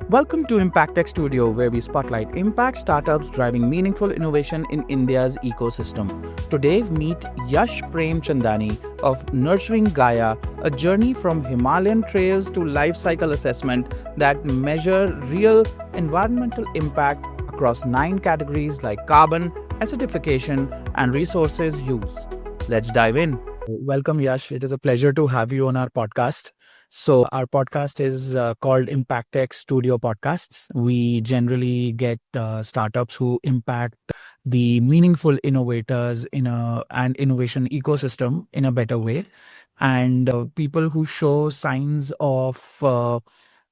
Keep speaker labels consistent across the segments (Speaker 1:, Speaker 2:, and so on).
Speaker 1: Welcome to Impact Tech Studio, where we spotlight impact startups driving meaningful innovation in India's ecosystem. Today, meet Yash Premchandani of Nurturing Gaia, a journey from Himalayan trails to life cycle assessment that measure real environmental impact across 9 categories like carbon, acidification, and resources use. Let's dive in. Welcome, Yash. It is a pleasure to have you on our podcast. So, our podcast is called Impact Tech Studio Podcasts. We generally get startups who impact the meaningful innovators in and innovation ecosystem in a better way, and people who show signs of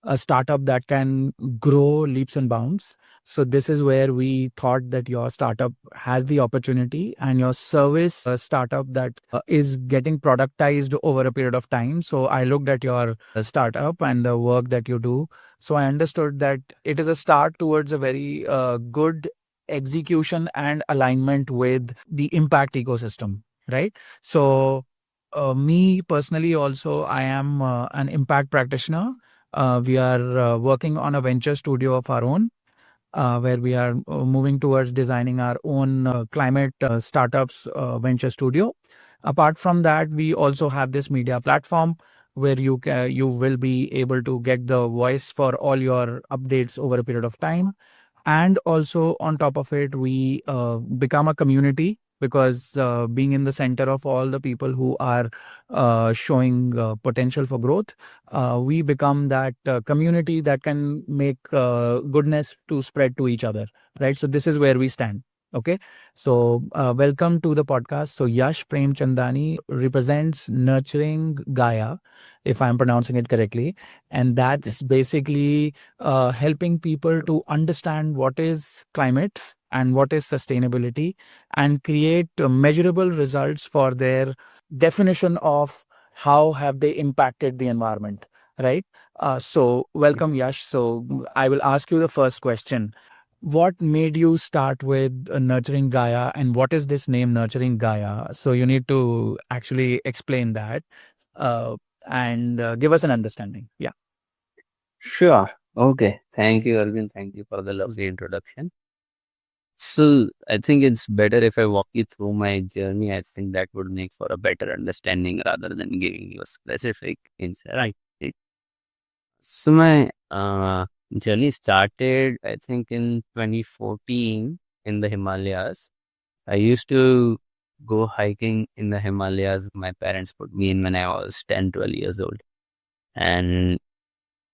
Speaker 1: a startup that can grow leaps and bounds. So this is where we thought that your startup has the opportunity, and your service startup that is getting productized over a period of time. So I looked at your startup and the work that you do. So I understood that it is a start towards a very good execution and alignment with the impact ecosystem, right? So me personally also, I am an impact practitioner. We are working on a venture studio of our own, where we are moving towards designing our own climate startups venture studio. Apart from that, we also have this media platform where you will be able to get the voice for all your updates over a period of time. And also on top of it, we become a community, because being in the center of all the people who are showing potential for growth, we become that community that can make goodness to spread to each other, right? So this is where we stand. Okay, so welcome to the podcast. So Yash Premchandani represents Nurturing Gaia, if I'm pronouncing it correctly, and that's basically helping people to understand what is climate and what is sustainability, and create measurable results for their definition of how have they impacted the environment, right? So welcome, Yash. So I will ask you the first question. What made you start with Nurturing Gaia, and what is this name Nurturing Gaia? So you need to actually explain that uh, and give us an understanding. Yeah.
Speaker 2: Sure. Okay. Thank you, Arvind. Thank you for the lovely introduction. So, I think it's better if I walk you through my journey. I think that would make for a better understanding rather than giving you a specific insight. Right. So, my journey started, I think, in 2014 in the Himalayas. I used to go hiking in the Himalayas. My parents put me in when I was 10, 12 years old. And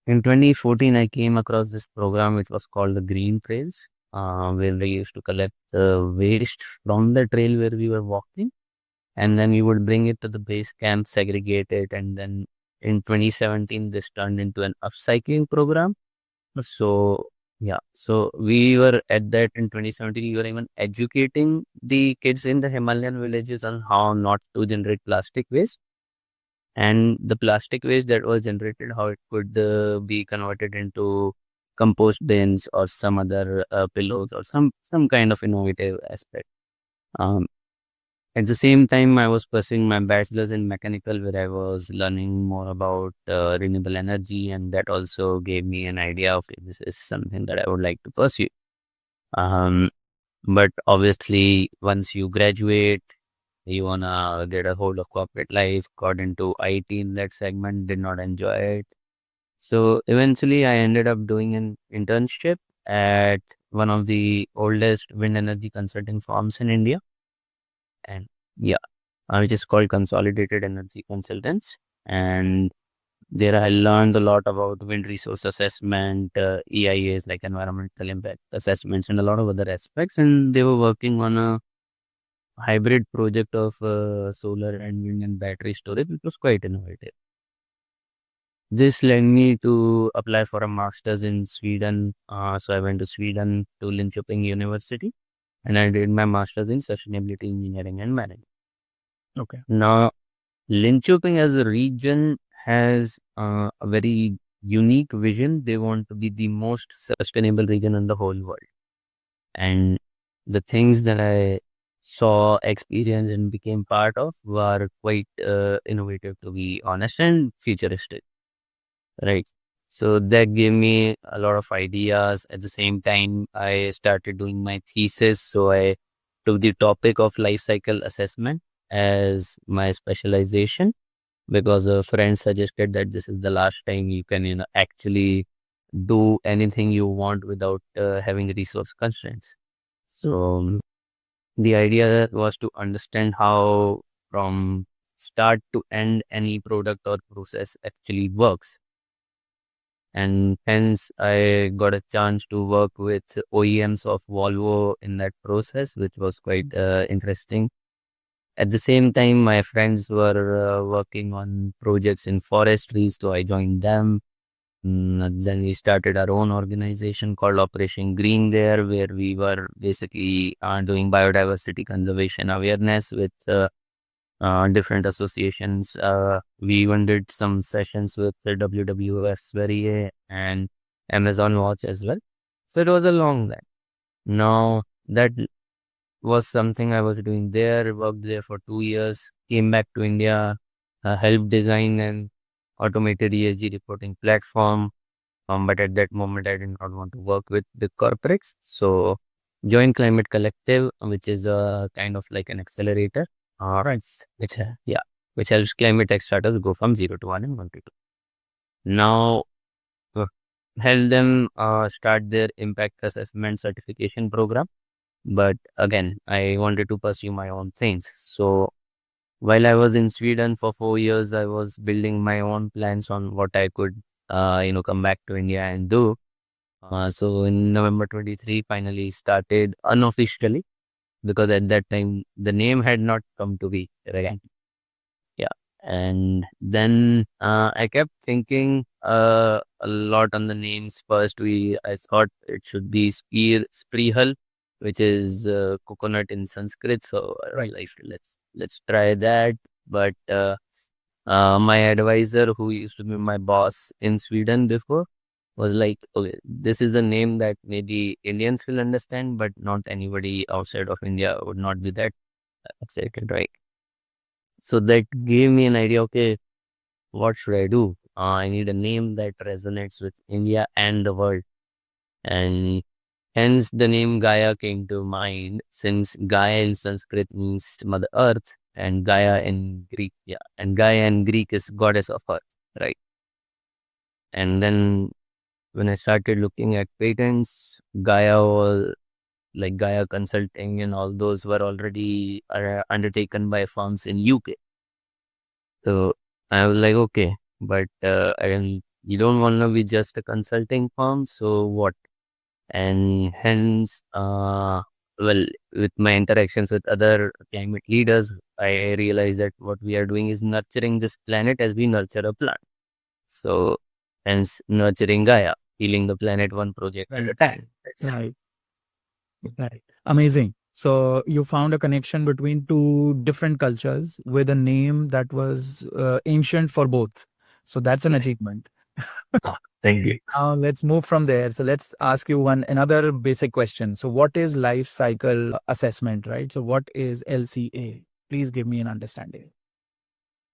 Speaker 2: in 2014, I came across this program which was called the Green Trails, where we used to collect the waste from the trail where we were walking, and then we would bring it to the base camp, segregate it, and then in 2017, this turned into an upcycling program. So, yeah, so we were at that in 2017, we were even educating the kids in the Himalayan villages on how not to generate plastic waste, and the plastic waste that was generated, how it could be converted into compost bins or some other pillows or some kind of innovative aspect. Um, at the same time, I was pursuing my bachelor's in mechanical, where I was learning more about renewable energy, and that also gave me an idea of if this is something that I would like to pursue. Um, but obviously, once you graduate, you wanna get a hold of corporate life, got into IT in that segment, did not enjoy it. So eventually I ended up doing an internship at one of the oldest wind energy consulting firms in India. And yeah, which is called Consolidated Energy Consultants. And there I learned a lot about wind resource assessment, EIAs like environmental impact assessments, and a lot of other aspects. And they were working on a hybrid project of solar and wind and battery storage, which was quite innovative. This led me to apply for a master's in Sweden. So I went to Sweden to Linköping University, and I did my master's in sustainability engineering and management.
Speaker 1: Okay.
Speaker 2: Now, Linköping as a region has a very unique vision. They want to be the most sustainable region in the whole world. And the things that I saw, experienced, and became part of were quite innovative, to be honest, and futuristic. Right. So that gave me a lot of ideas. At the same time, I started doing my thesis. So I took the topic of life cycle assessment as my specialization because a friend suggested that this is the last time you can, actually do anything you want without having resource constraints. So the idea was to understand how from start to end any product or process actually works. And hence I got a chance to work with OEMs of Volvo in that process, which was quite interesting. At the same time, my friends were working on projects in forestry, so I joined them. Then we started our own organization called Operation Green there, where we were basically doing biodiversity conservation awareness with different associations. We even did some sessions with the WWF Sverige and Amazon Watch as well. So it was a long line. Now that was something I was doing there, worked there for 2 years, came back to India, helped design an automated ESG reporting platform. But at that moment, I did not want to work with big corporates. So joined Climate Collective, which is a kind of like an accelerator. Right. Which helps climate tech startups go from 0 to 1 in 1 to 2. Now, uh, help them start their impact assessment certification program. But again, I wanted to pursue my own things. So while I was in Sweden for 4 years, I was building my own plans on what I could, come back to India and do. So in November 23, finally started unofficially because at that time the name had not come to be, right? Yeah. And then I kept thinking a lot on the names. First, I thought it should be Sprihal, which is coconut in Sanskrit. So right, like let's try that. But my advisor, who used to be my boss in Sweden before, was like, okay, this is a name that maybe Indians will understand, but not anybody outside of India would not be that excited, right? So that gave me an idea. Okay, what should I do? I need a name that resonates with India and the world. And hence the name Gaia came to mind, since Gaia in Sanskrit means Mother Earth and Gaia in Greek. Yeah. And Gaia in Greek is goddess of earth, right? And then when I started looking at patents, Gaia was like Gaia Consulting and all those were already undertaken by firms in UK. So I was like, okay, but you don't want to be just a consulting firm. So what? And hence, well, with my interactions with other climate leaders, I realized that what we are doing is nurturing this planet as we nurture a plant. So hence nurturing Gaia, healing the planet one project at a time.
Speaker 1: Right. Right. Amazing. So you found a connection between two different cultures with a name that was ancient for both. So that's an achievement.
Speaker 2: Thank you.
Speaker 1: Now let's move from there. So let's ask you another basic question. So what is life cycle assessment, right? So what is LCA? Please give me an understanding.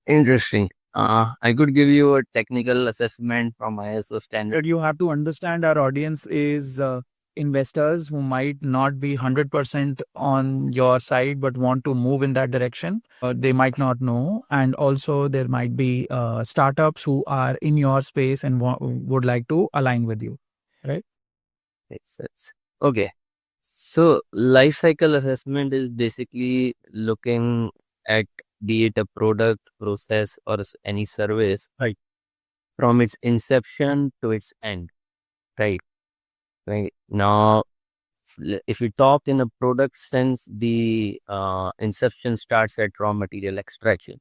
Speaker 2: Interesting. I could give you a technical assessment from ISO standard.
Speaker 1: You have to understand our audience is investors who might not be 100% on your side but want to move in that direction. They might not know. And also, there might be startups who are in your space and would like to align with you, right?
Speaker 2: Makes sense. Okay. So life cycle assessment is basically looking at be it a product, process, or any service, right, from its inception to its end, right? Right. Now, if we talk in a product sense, the inception starts at raw material extraction.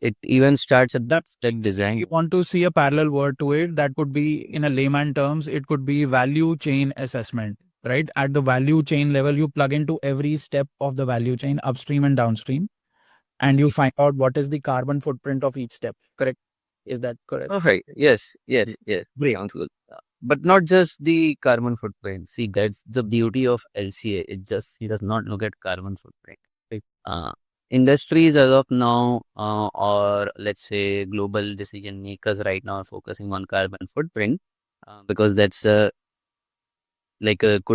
Speaker 2: It even starts at that tech design.
Speaker 1: You want to see a parallel word to it that could be, in a layman terms, it could be value chain assessment, right? At the value chain level, you plug into every step of the value chain, upstream and downstream, and you find out what is the carbon footprint of each step. Correct? Is that correct?
Speaker 2: Okay. Yes. Very good. But not just the carbon footprint. See, that's the beauty of LCA. It does not look at carbon footprint. Right? industries as of now, or let's say global decision makers right now are focusing on carbon footprint, because that's could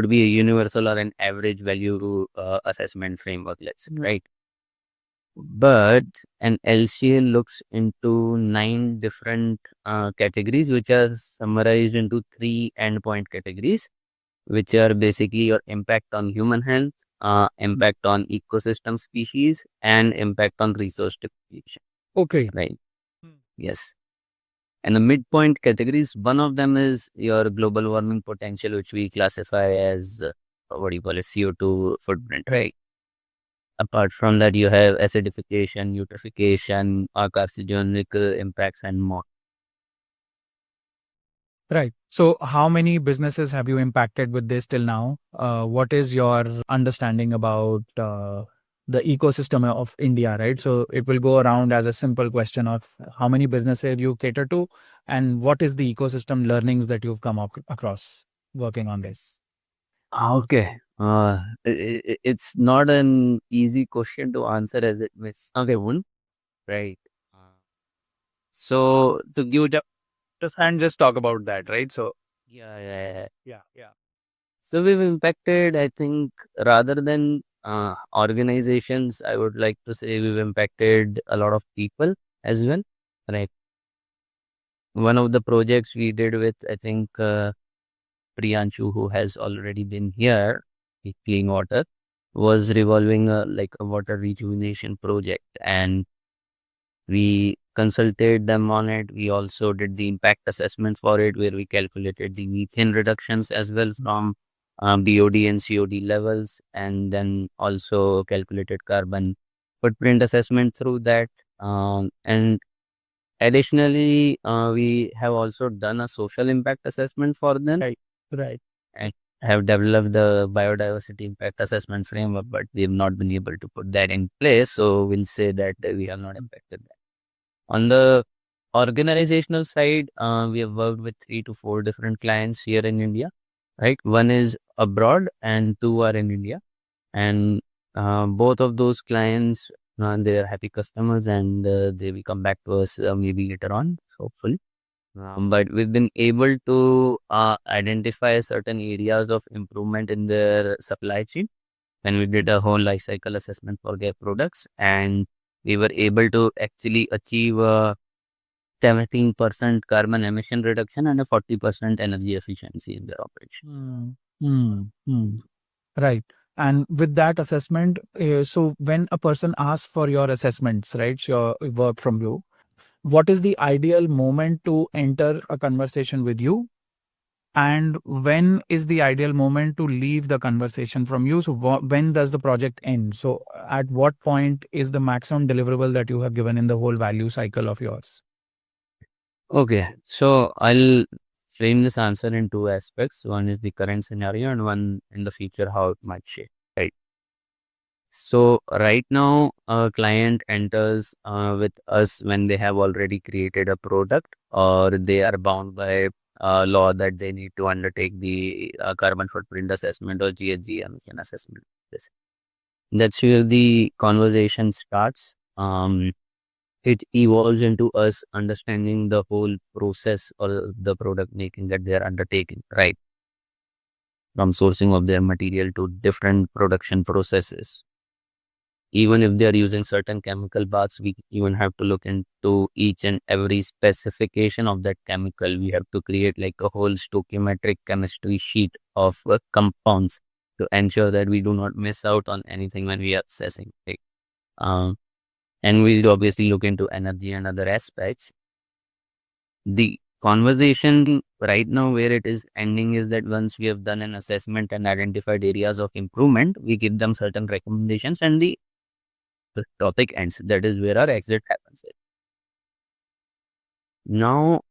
Speaker 2: be a universal or an average value assessment framework, let's say, right? But an LCA looks into 9 different categories, which are summarized into 3 endpoint categories, which are basically your impact on human health, impact on ecosystem species, and impact on resource depletion.
Speaker 1: Okay.
Speaker 2: Right. Yes. And the midpoint categories, one of them is your global warming potential, which we classify as what do you call it, CO2 footprint, right? Apart from that, you have acidification, eutrophication, carcinogenic impacts, and more.
Speaker 1: Right. So, how many businesses have you impacted with this till now? What is your understanding about the ecosystem of India, right? So, it will go around as a simple question of how many businesses you cater to and what is the ecosystem learnings that you've come across working on this?
Speaker 2: Okay. It's not an easy question to answer as it may sound, right? So to give it
Speaker 1: Just and just talk about that, right? So,
Speaker 2: yeah, yeah, yeah.
Speaker 1: yeah.
Speaker 2: So we've impacted, I think, rather than organizations, I would like to say we've impacted a lot of people as well, right? One of the projects we did with, I think, Priyanshu, who has already been here, with Clean Water, was revolving like a water rejuvenation project, and we consulted them on it. We also did the impact assessment for it, where we calculated the methane reductions as well from BOD and COD levels, and then also calculated carbon footprint assessment through that. And additionally, we have also done a social impact assessment for them.
Speaker 1: Right.
Speaker 2: And have developed the biodiversity impact assessment framework, but we have not been able to put that in place. So we'll say that we have not impacted that. On the organizational side, we have worked with 3 to 4 different clients here in India, right? One is abroad and 2 are in India. And both of those clients, they are happy customers, and they will come back to us maybe later on, hopefully. But we've been able to identify certain areas of improvement in their supply chain when we did a whole life cycle assessment for their products, and we were able to actually achieve a 17% carbon emission reduction and a 40% energy efficiency in their operation.
Speaker 1: Right. And with that assessment, so when a person asks for your assessments, right, your work from you, what is the ideal moment to enter a conversation with you? And when is the ideal moment to leave the conversation from you? So, when does the project end? So, at what point is the maximum deliverable that you have given in the whole value cycle of yours?
Speaker 2: Okay, so I'll frame this answer in 2 aspects. One is the current scenario, and one in the future, how it might shape. Right. So right now, a client enters with us when they have already created a product, or they are bound by law that they need to undertake the carbon footprint assessment or GHG emission assessment. Yes. That's where the conversation starts. It evolves into us understanding the whole process or the product making that they are undertaking, right? From sourcing of their material to different production processes. Even if they are using certain chemical baths, we even have to look into each and every specification of that chemical. We have to create like a whole stoichiometric chemistry sheet of compounds to ensure that we do not miss out on anything when we are assessing. Right? And we'll obviously look into energy and other aspects. The conversation right now where it is ending is that once we have done an assessment and identified areas of improvement, we give them certain recommendations, and the topic ends. That is where our exit happens. Now,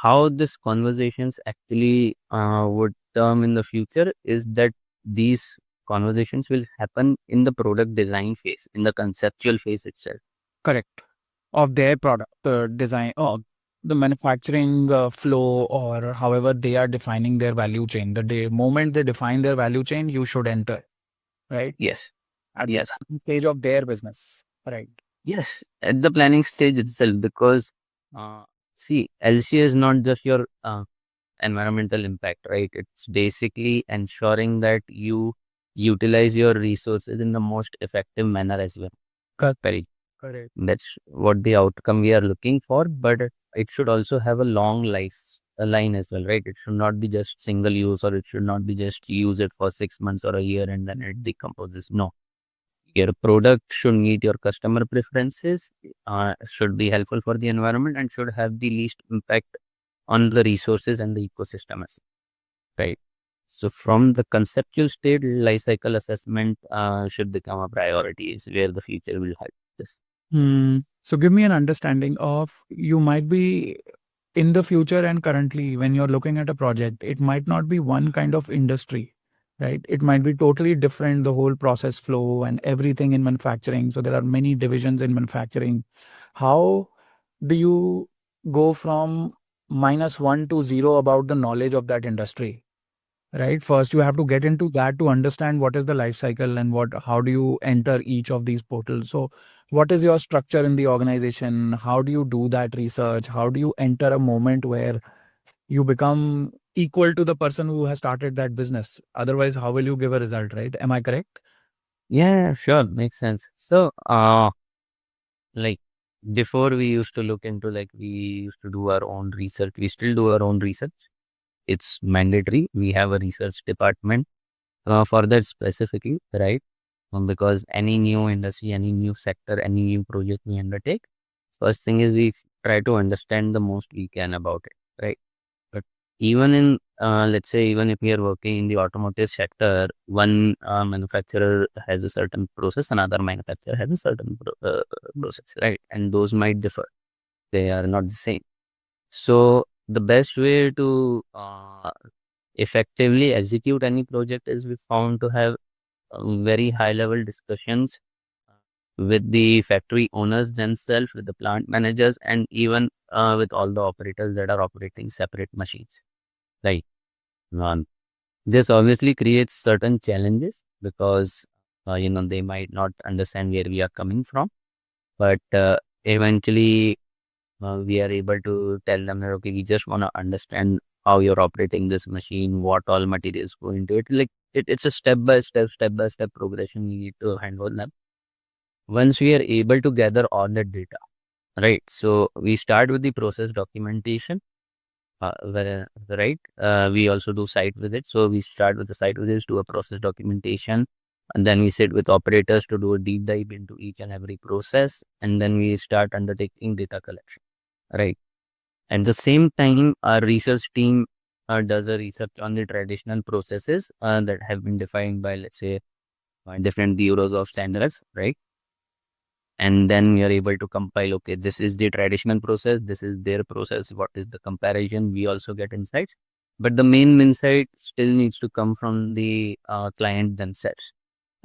Speaker 2: how this conversations actually would term in the future is that these conversations will happen in the product design phase, in the conceptual phase itself.
Speaker 1: Correct. Of their product, the design, or the manufacturing flow, or however they are defining their value chain. The moment they define their value chain, you should enter, right?
Speaker 2: Yes.
Speaker 1: At the
Speaker 2: Yes.
Speaker 1: starting stage of their business. Right.
Speaker 2: Yes, at the planning stage itself, because see, LCA is not just your environmental impact, right? It's basically ensuring that you utilize your resources in the most effective manner as well. Very.
Speaker 1: Correct.
Speaker 2: That's what the outcome we are looking for, but it should also have a long life a line as well, right? It should not be just single use, or it should not be just use it for 6 months or a year and then it decomposes. No, your product should meet your customer preferences, should be helpful for the environment, and should have the least impact on the resources and the ecosystem as well, right? So from the conceptual state, life cycle assessment should become a priority, is where the future will help this.
Speaker 1: So give me an understanding of, you might be in the future and currently when you're looking at a project, it might not be one kind of industry, right? It might be totally different, the whole process flow and everything in manufacturing. So there are many divisions in manufacturing. How do you go from -1 to 0 about the knowledge of that industry? Right, first you have to get into that to understand what is the life cycle and how do you enter each of these portals. So what is your structure in the organization? How do you do that research? How do you enter a moment where you become equal to the person who has started that business? Otherwise, how will you give a result, right? Am I correct?
Speaker 2: Yeah, sure, makes sense. So, like before we used to look into, like, we used to do our own research. We still do our own research. It's mandatory. We have a research department for that specifically, right? Because any new industry, any new sector, any new project we undertake, first thing is we try to understand the most we can about it, right? But even in, let's say, even if we are working in the automotive sector, one manufacturer has a certain process, another manufacturer has a certain process, right? And those might differ. They are not the same. So the best way to effectively execute any project is, we found, to have very high level discussions with the factory owners themselves, with the plant managers, and even with all the operators that are operating separate machines. Right. Um, this obviously creates certain challenges because they might not understand where we are coming from, but eventually we are able to tell them that, okay, we just want to understand how you're operating this machine, what all materials go into it. Like, it's a step by step progression we need to handle them. Once we are able to gather all the data, right? So we start with the process documentation, right? We also do site visits. So we start with the site visits, do a process documentation, and then we sit with operators to do a deep dive into each and every process, and then we start undertaking data collection, right? At the same time, our research team does a research on the traditional processes that have been defined by, let's say, different bureaus of standards, right? And then we are able to compile, okay, this is the traditional process, this is their process, what is the comparison? We also get insights, but the main insight still needs to come from the client themselves,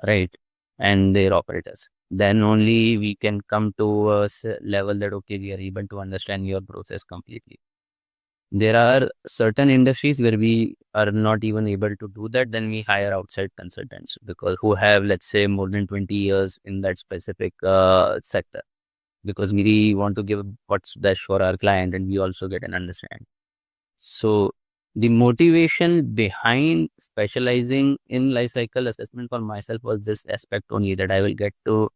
Speaker 2: right? And their operators. Then only we can come to a level that, okay, we are able to understand your process completely. There are certain industries where we are not even able to do that. Then we hire outside consultants, because who have, let's say, more than 20 years in that specific sector, because we want to give what's best for our client, and we also get an understanding. So the motivation behind specializing in life cycle assessment for myself was this aspect only, that I will get to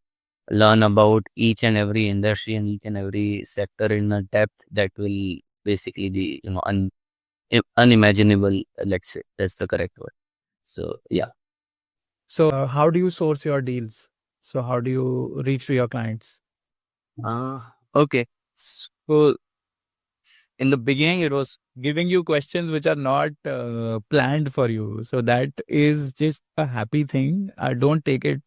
Speaker 2: learn about each and every industry and each and every sector in a depth that will basically be, unimaginable. Let's say that's the correct word. So yeah.
Speaker 1: So how do you source your deals? So how do you reach to your clients?
Speaker 2: Okay. So
Speaker 1: In the beginning, it was giving you questions which are not planned for you. So that is just a happy thing. I don't take it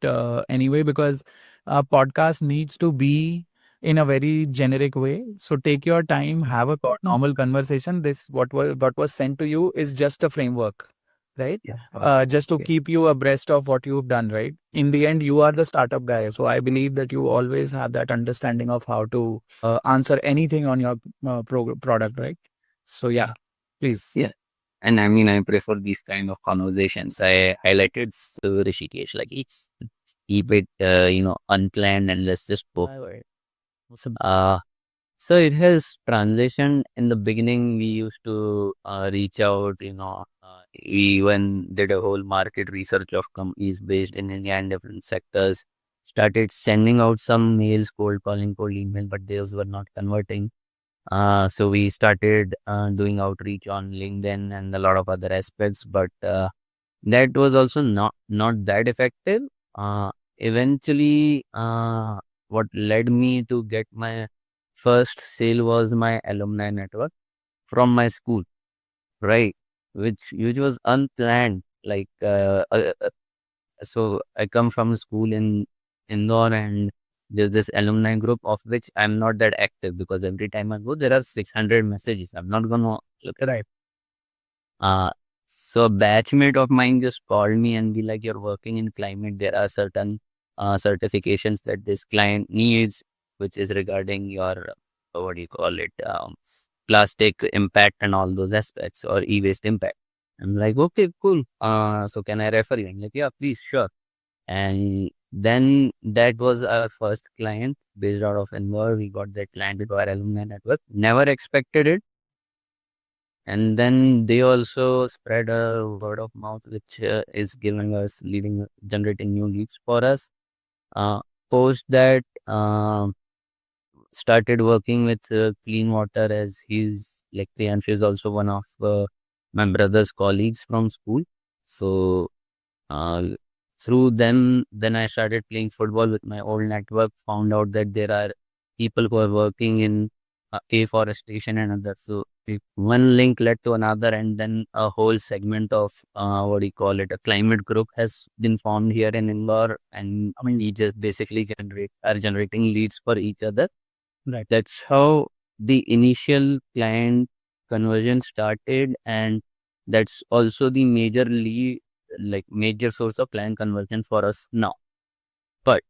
Speaker 1: anyway, because a podcast needs to be in a very generic way. So take your time, have a normal conversation. This what was sent to you is just a framework, right?
Speaker 2: yeah.
Speaker 1: Just to keep you abreast of what you've done, right? In the end, you are the startup guy. So I believe that you always have that understanding of how to answer anything on your product, right? So yeah, please.
Speaker 2: Yeah. and I mean, I prefer these kind of conversations. I highlighted Rishikesh, like it's keep it, unplanned, and let's just go. Uh, so it has transitioned. In the beginning, we used to reach out, we even did a whole market research of companies based in India and different sectors. Started sending out some mails, cold calling, cold email, but those were not converting. So we started doing outreach on LinkedIn and a lot of other aspects, but that was also not that effective. Eventually, what led me to get my first sale was my alumni network from my school, right? Which was unplanned. So I come from a school in Indore, and there's this alumni group of which I'm not that active because every time I go, there are 600 messages. I'm not gonna look at it. Uh, so a batchmate of mine just called me and be like, "You're working in climate. There are certain certifications that this client needs, which is regarding your what do you call it, plastic impact and all those aspects, or e-waste impact." I'm like, "Okay, cool. So can I refer you?" I'm like, "Yeah, please, sure." And then that was our first client based out of Envor. We got that client with our alumni network. Never expected it. And then they also spread a word of mouth, which is giving us generating new leads for us. Post that, started working with Clean Water, as he's like Priyanshu is also one of my brother's colleagues from school. So uh, through them, then I started playing football with my old network, found out that there are people who are working in afforestation and others. So one link led to another, and then a whole segment of what do you call it, a climate group has been formed here in Indore, and I mean, we just basically are generating leads for each other. Right. That's how the initial client conversion started, and that's also the major source of client conversion for us now. But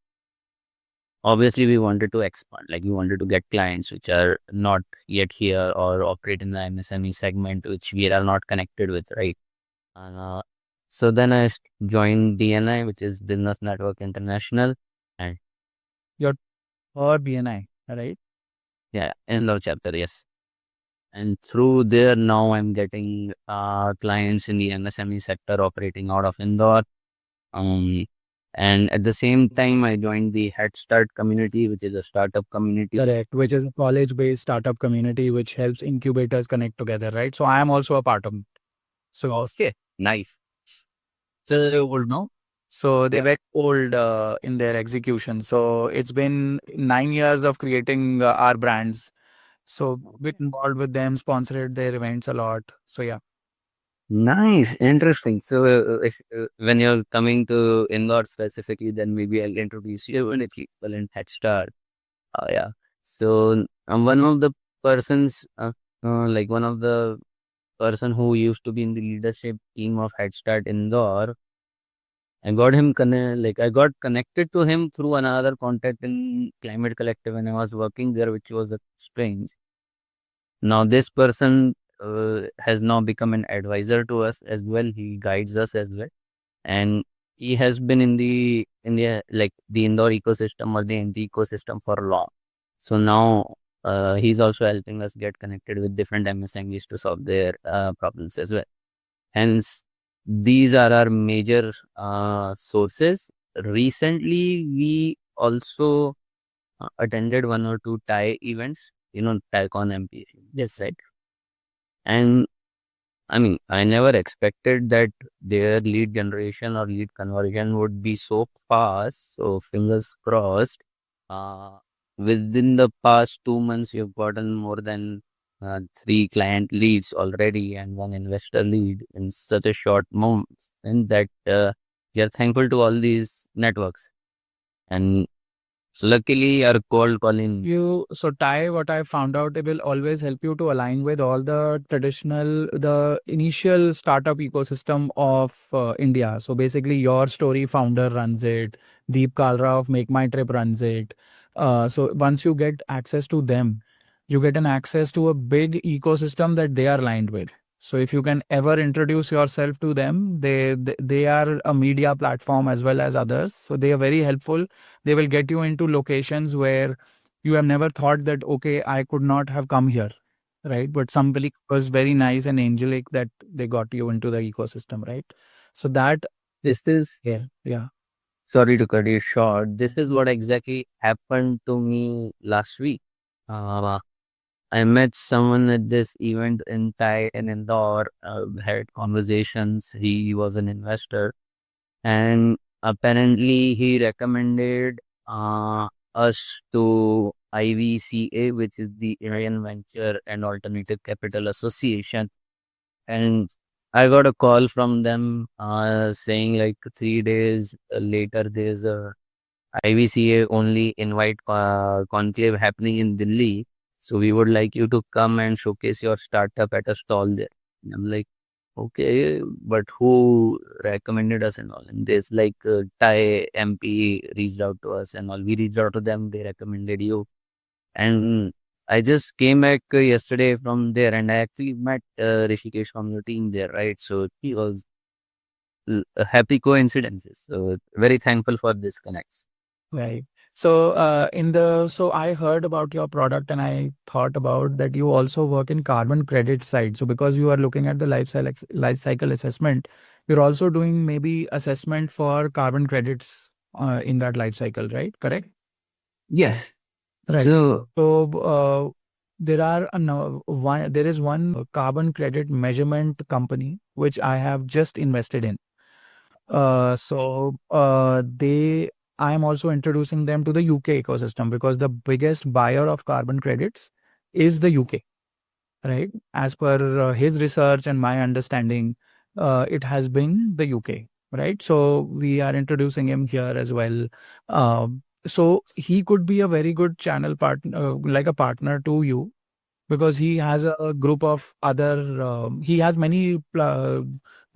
Speaker 2: obviously, we wanted to expand, like we wanted to get clients which are not yet here or operate in the MSME segment, which we are not connected with, right? And, so then I joined BNI, which is Business Network International, and your or BNI, right? Yeah, in the chapter, yes. And through there, now I'm getting clients in the MSME sector operating out of Indore. Um, and at the same time, I joined the Head Start community, which is a startup community.
Speaker 1: Correct, which is a college-based startup community which helps incubators connect together, right? So I am also a part of it. So
Speaker 2: Okay, nice.
Speaker 1: still old, no? So they were old in their execution. So it's been 9 years of creating our brands. So bit involved with them, sponsored their events a lot. So yeah.
Speaker 2: Nice, interesting. So, if when you're coming to Indore specifically, then maybe I'll introduce you when it's equivalent Head Start. Yeah. So, one of the persons, like one of the person who used to be in the leadership team of Head Start Indore, I got connected to him through another contact in Climate Collective when I was working there, which was strange. Now this person has now become an advisor to us as well. He guides us as well, and he has been in the like the indoor ecosystem or the NT ecosystem for long. So now he's also helping us get connected with different MSMEs to solve their problems as well. Hence, these are our major sources. Recently, we also attended one or two Thai events, TaiCon MP. Yes, right. And I mean, I never expected that their lead generation or lead conversion would be so fast. So fingers crossed. Uh, Within the past 2 months, we've gotten more than 3 client leads already and 1 investor lead in such a short moment. And that we are thankful to all these networks. And so luckily, our cold calling.
Speaker 1: So Thai, what I found out, it will always help you to align with all the initial startup ecosystem of India. So basically, your story founder runs it. Deep Kalra of Make My Trip runs it. So once you get access to them, you get an access to a big ecosystem that they are aligned with. So if you can ever introduce yourself to them, they are a media platform as well as others. So they are very helpful. They will get you into locations where you have never thought that, okay, I could not have come here, right? But somebody was very nice and angelic that they got you into the ecosystem, right? So that,
Speaker 2: This is,
Speaker 1: yeah,
Speaker 2: sorry to cut you short. This is what exactly happened to me last week. Uh, I met someone at this event in Thai and Indore, had conversations. He was an investor, and apparently he recommended us to IVCA, which is the Indian Venture and Alternative Capital Association. And I got a call from them saying like 3 days later, there's a IVCA only invite conclave happening in Delhi. So we would like you to come and showcase your startup at a stall there. And I'm like, okay, but who recommended us and all? And there's like Thai MP reached out to us and all. We reached out to them, they recommended you. And I just came back yesterday from there, and I actually met Rishikesh from your team there, right? So he was a happy coincidences. So very thankful for this connects.
Speaker 1: right. So so I heard about your product and I thought about that you also work in carbon credit side. So because you are looking at the life cycle assessment, you're also doing maybe assessment for carbon credits in that life cycle, right? Correct?
Speaker 2: Yes.
Speaker 1: Right.
Speaker 2: So,
Speaker 1: So there is one carbon credit measurement company which I have just invested in. They I am also introducing them to the UK ecosystem because the biggest buyer of carbon credits is the UK, right? As per his research and my understanding, it has been the UK, right? So we are introducing him here as well. So he could be a very good channel partner, like a partner to you, because he has a group of other he has many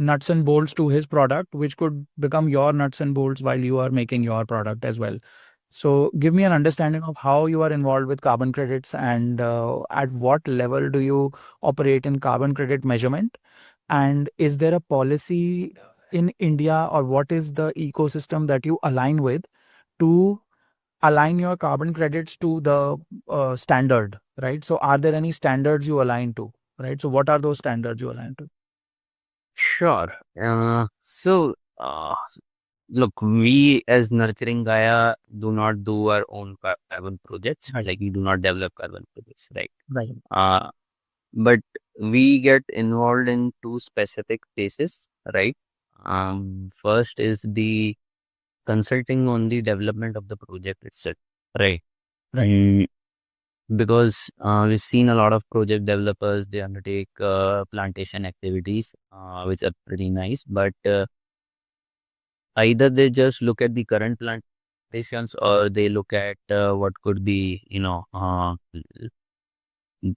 Speaker 1: nuts and bolts to his product which could become your nuts and bolts while you are making your product as well. So give me an understanding of how you are involved with carbon credits and at what level do you operate in carbon credit measurement, and is there a policy in India, or what is the ecosystem that you align with to align your carbon credits to the standard, right? So are there any standards you align to, right? So what are those standards you align to?
Speaker 2: sure. Look, we as Nurturing Gaia do not do our own carbon projects.
Speaker 1: Right.
Speaker 2: Like we do not develop carbon projects, right?
Speaker 1: Right.
Speaker 2: Uh, but we get involved in two specific phases, right? First is the consulting on the development of the project itself, right?
Speaker 1: Right.
Speaker 2: Because we've seen a lot of project developers, they undertake plantation activities, which are pretty nice, but either they just look at the current plantations or they look at what could be,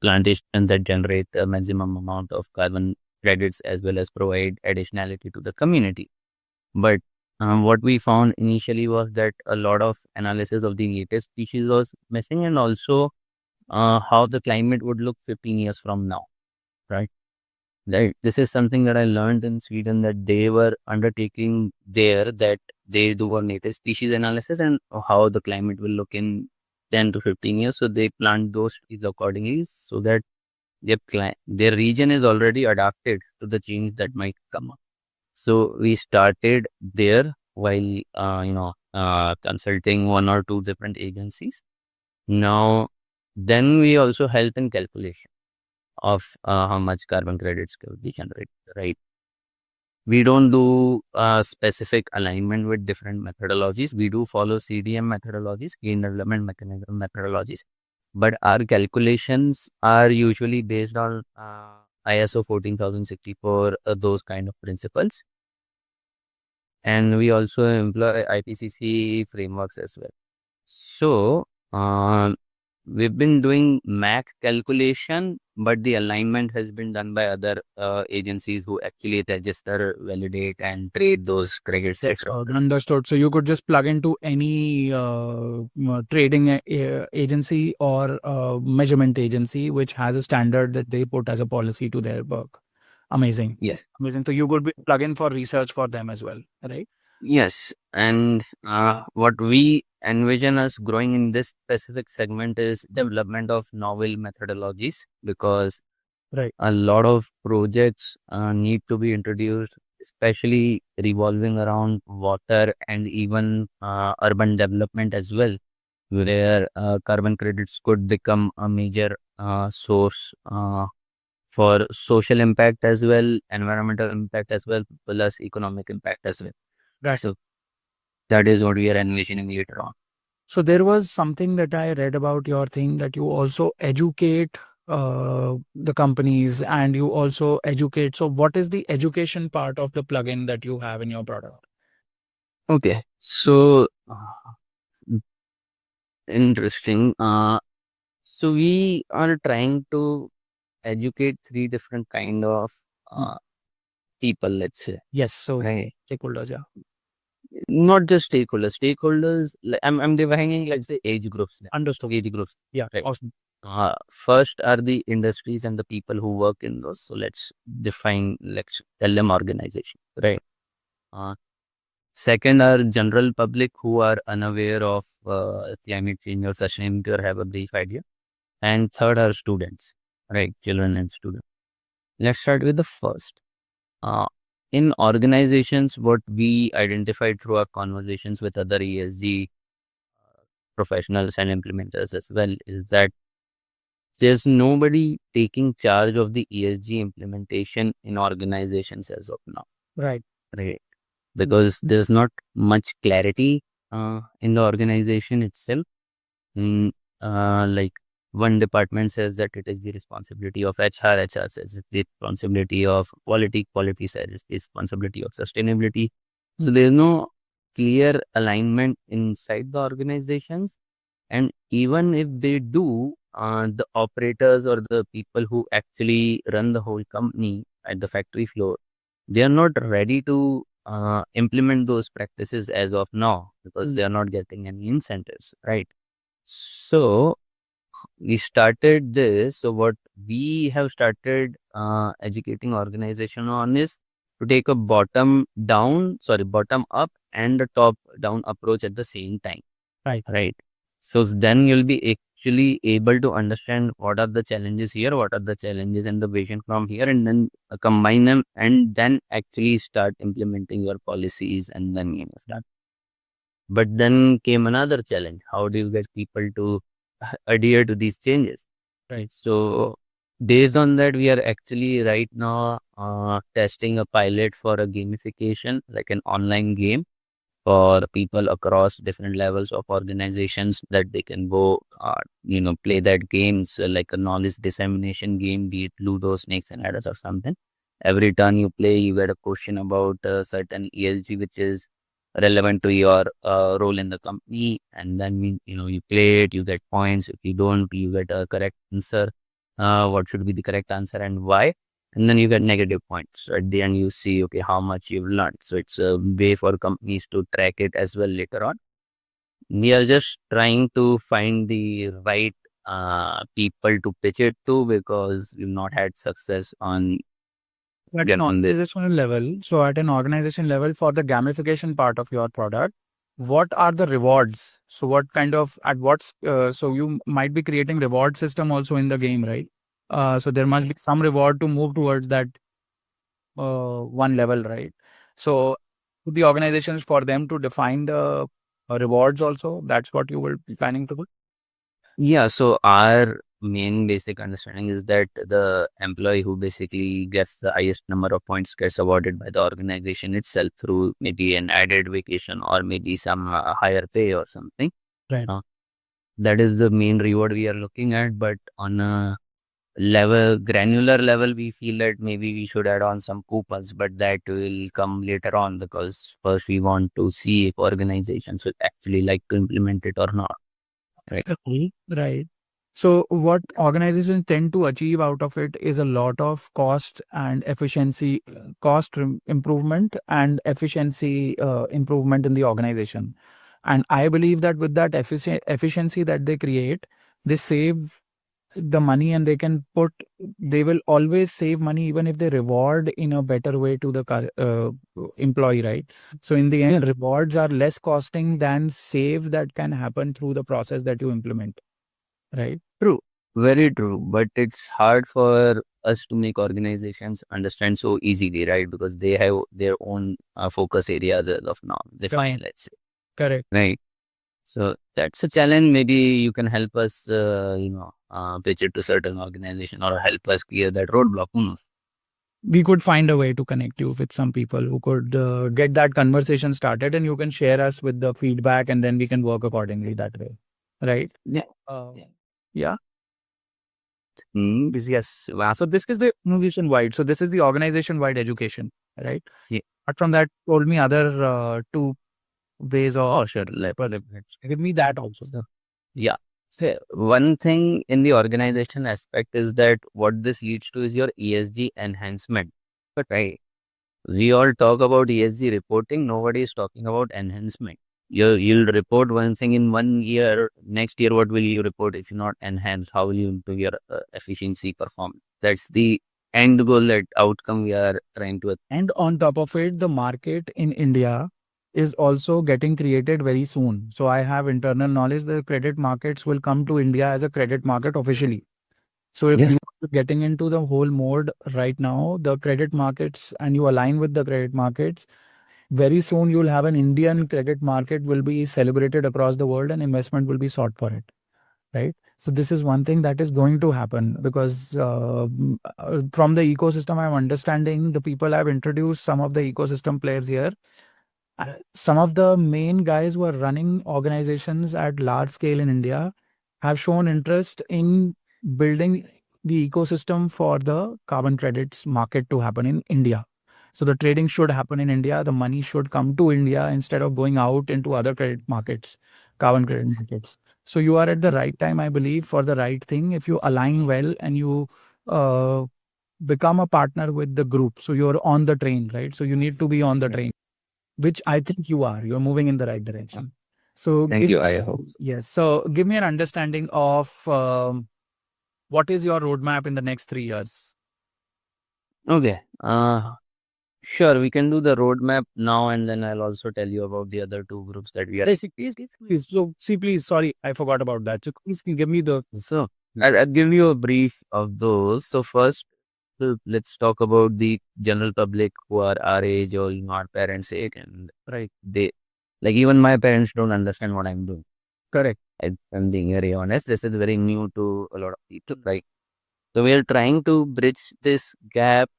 Speaker 2: plantation that generate the maximum amount of carbon credits as well as provide additionality to the community. But what we found initially was that a lot of analysis of the native species was missing, and also how the climate would look 15 years from now, right? Right. This is something that I learned in Sweden, that they were undertaking there, that they do a native species analysis and how the climate will look in 10 to 15 years. So they plant those trees accordingly so that their region is already adapted to the change that might come up. So we started there while, consulting one or two different agencies. Now, then we also help in calculation of how much carbon credits could be generated, right? We don't do specific alignment with different methodologies. We do follow CDM methodologies, gain development mechanism methodologies, but our calculations are usually based on ISO 14064, those kind of principles. And we also employ IPCC frameworks as well. So, we've been doing max calculation, but the alignment has been done by other agencies who actually register, validate, and trade those credits.
Speaker 1: Understood. So you could just plug into any trading agency or measurement agency which has a standard that they put as a policy to their work. Amazing.
Speaker 2: Yes.
Speaker 1: Amazing. So you could be plug-in for research for them as well, right?
Speaker 2: Yes, and what we envision us growing in this specific segment is development of novel methodologies, because
Speaker 1: Right.
Speaker 2: a lot of projects need to be introduced, especially revolving around water and even urban development as well, where carbon credits could become a major source for social impact as well, environmental impact as well, plus economic impact as well.
Speaker 1: Right.
Speaker 2: So that is what we are envisioning later on.
Speaker 1: So there was something that I read about your thing that you also educate the companies and you also educate. So what is the education part of the plugin that you have in your product?
Speaker 2: Okay, so interesting. So we are trying to educate three different kind of people, let's say.
Speaker 1: Yes. So
Speaker 2: Right.
Speaker 1: stakeholders, yeah.
Speaker 2: Not just stakeholders. Stakeholders, like, I'm dividing, let's say, age groups.
Speaker 1: Understood.
Speaker 2: Age groups.
Speaker 1: Yeah.
Speaker 2: Right.
Speaker 1: Awesome.
Speaker 2: First are the industries and the people who work in those. So let's tell them organization. Right. Uh, Second are general public who are unaware of climate change or sustainability or have a brief idea. And third are students, right? Children and students. Let's start with the first. Uh, in organizations, what we identified through our conversations with other ESG professionals and implementers as well is that there's nobody taking charge of the ESG implementation in organizations as of now.
Speaker 1: Right.
Speaker 2: Right. Because there's not much clarity in the organization itself. Mm, like one department says that it is the responsibility of HR, HR says it's the responsibility of quality, quality says it's the responsibility of sustainability. So there's no clear alignment inside the organizations. And even if they do, the operators or the people who actually run the whole company at the factory floor, they are not ready to implement those practices as of now because they are not getting any incentives, right? So we started this. So what we have started educating organization on is to take a bottom up and a top down approach at the same time.
Speaker 1: Right.
Speaker 2: Right. So then you'll be actually able to understand what are the challenges here, what are the challenges and the vision from here, and then combine them and then actually start implementing your policies and then start. But then came another challenge. How do you get people to adhere to these changes?
Speaker 1: Right.
Speaker 2: So based on that, we are actually right now testing a pilot for a gamification, like an online game for people across different levels of organizations that they can go, play that games like a knowledge dissemination game, be it Ludo, Snakes and Ladders or something. Every turn you play, you get a question about certain ESG, which is relevant to your role in the company. And then, you play it, you get points. If you don't, you get a correct answer. What should be the correct answer and why? And then you get negative points. So at the end, you see, okay, how much you've learned. So it's a way for companies to track it as well later on. We are just trying to find the right people to pitch it to because we've not had success on
Speaker 1: At an
Speaker 2: on this.
Speaker 1: organizational level, so at an organization level, for the gamification part of your product, what are the rewards? So what kind of so you might be creating reward system also in the game, right? So there must be some reward to move towards that one level, right? So to the organizations for them to define the rewards also, that's what you will be planning to do.
Speaker 2: Yeah, so our main basic understanding is that the employee who basically gets the highest number of points gets awarded by the organization itself through maybe an added vacation or maybe some higher pay or something.
Speaker 1: Right.
Speaker 2: That is the main reward we are looking at. But on a granular level, we feel that maybe we should add on some coupons, but that will come later on because first we want to see if organizations will actually like to implement it or not. Right.
Speaker 1: Okay. Right. So what organizations tend to achieve out of it is a lot of cost and efficiency, improvement and efficiency improvement in the organization. And I believe that with that efficiency that they create, they save the money and they can put, they will always save money even if they reward in a better way to the employee, right? So in the end, rewards are less costing than save that can happen through the process that you implement, right?
Speaker 2: True, very true. But it's hard for us to make organizations understand so easily, right? Because they have their own focus areas as of now. Define, let's say,
Speaker 1: Correct.
Speaker 2: right? So that's a challenge. Maybe you can help us, pitch it to certain organization or help us clear that roadblock. Who knows?
Speaker 1: We could find a way to connect you with some people who could get that conversation started, and you can share us with the feedback, and then we can work accordingly that way, right?
Speaker 2: Yeah.
Speaker 1: Yeah.
Speaker 2: Hmm.
Speaker 1: Yes. Wow. So this is the innovation wide. So this is the organization wide education, right?
Speaker 2: Yeah.
Speaker 1: Apart from that, told me other two ways of.
Speaker 2: Oh, sure.
Speaker 1: Give me that also.
Speaker 2: So, yeah. So one thing in the organization aspect is that what this leads to is your ESG enhancement. But right, we all talk about ESG reporting. Nobody is talking about enhancement. You'll report one thing in 1 year. Next year, what will you report if you not enhance? How will you improve your efficiency performance? That's the end goal, that outcome we are trying to.
Speaker 1: And on top of it, the market in India is also getting created very soon. So I have internal knowledge the credit markets will come to India as a credit market officially. So if
Speaker 2: Yes.
Speaker 1: you are getting into the whole mode right now, the credit markets, and you align with the credit markets, very soon you'll have an Indian credit market will be celebrated across the world and investment will be sought for it. Right. So this is one thing that is going to happen because from the ecosystem I'm understanding, the people I've introduced, some of the ecosystem players here, some of the main guys who are running organizations at large scale in India have shown interest in building the ecosystem for the carbon credits market to happen in India. So the trading should happen in India. The money should come to India instead of going out into other credit markets, carbon credit markets. So you are at the right time, I believe, for the right thing. If you align well and you uh, become a partner with the group, so you're on the train, right? So you need to be on the train, which I think you are. You're moving in the right direction. So
Speaker 2: Thank you. I hope.
Speaker 1: yes. So give me an understanding of what is your roadmap in the next 3 years.
Speaker 2: Okay. Sure. We can do the roadmap now, and then I'll also tell you about the other two groups that we are.
Speaker 1: Please. So see, please. Sorry, I forgot about that. So please give me the.
Speaker 2: So I'll give you a brief of those. So first, let's talk about the general public who are our age or our parents' age, and right, they like even my parents don't understand what I'm doing.
Speaker 1: Correct.
Speaker 2: I'm being very honest. This is very new to a lot of people, right? So we are trying to bridge this gap,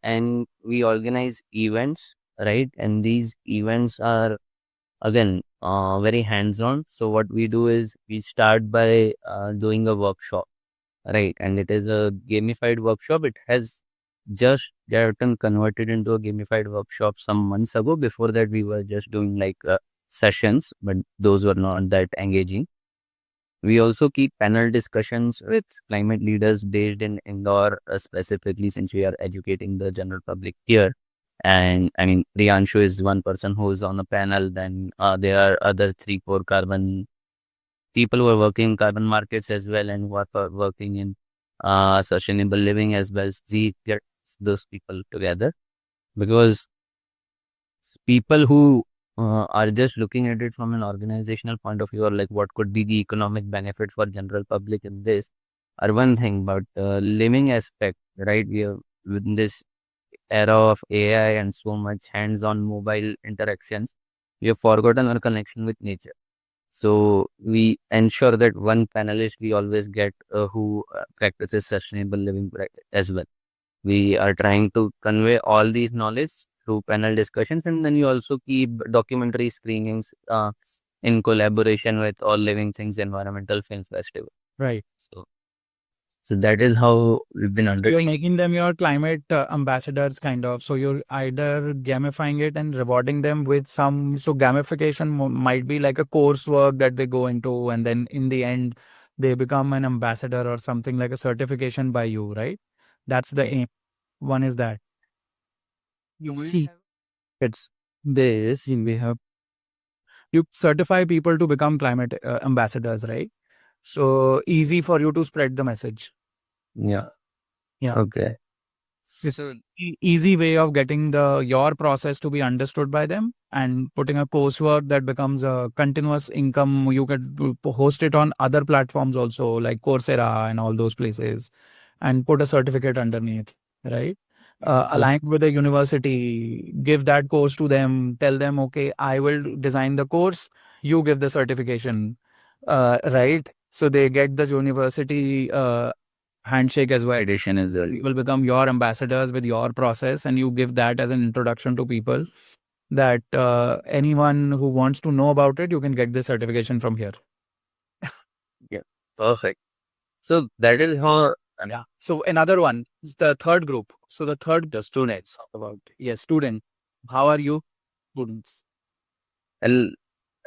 Speaker 2: and we organize events, right? And these events are again very hands-on. So what we do is we start by doing a workshop, right? And it is a gamified workshop. It has just gotten converted into a gamified workshop some months ago. Before that, we were just doing like sessions, but those were not that engaging. We also keep panel discussions with climate leaders based in Indore, specifically since we are educating the general public here. And I mean, Priyanshu is one person who is on the panel. Then there are other 3, 4 carbon people who are working in carbon markets as well, and who are working in sustainable living as well. Z gets those people together because people who are just looking at it from an organizational point of view, or like what could be the economic benefit for general public in this, are one thing, but living aspect, right? We are within this era of AI and so much hands-on mobile interactions, we have forgotten our connection with nature. So we ensure that one panelist we always get who practices sustainable living as well. We are trying to convey all these knowledge through panel discussions, and then we also keep documentary screenings in collaboration with All Living Things Environmental Film Festival.
Speaker 1: Right.
Speaker 2: So that is how we've been
Speaker 1: You're making them your climate ambassadors, kind of. So you're either gamifying it and rewarding them with some. So gamification might be like a coursework that they go into, and then in the end, they become an ambassador or something like a certification by you, right? That's the aim. One is that. See, it's this. We have you certify people to become climate ambassadors, right? So easy for you to spread the message.
Speaker 2: Yeah.
Speaker 1: Yeah.
Speaker 2: Okay.
Speaker 1: It's
Speaker 2: So
Speaker 1: easy way of getting your process to be understood by them and putting a coursework that becomes a continuous income. You could host it on other platforms also, like Coursera and all those places, and put a certificate underneath, right? Align with the university, give that course to them, tell them, okay, I will design the course, you give the certification, right? So they get the university handshake as well.
Speaker 2: addition is early.
Speaker 1: You will become your ambassadors with your process, and you give that as an introduction to people that anyone who wants to know about it, you can get this certification from here.
Speaker 2: Yeah. Perfect. So that is how.
Speaker 1: Yeah. So another one is the third group. So the third, the students talk about. Yes, student. How are you, students?
Speaker 2: Well,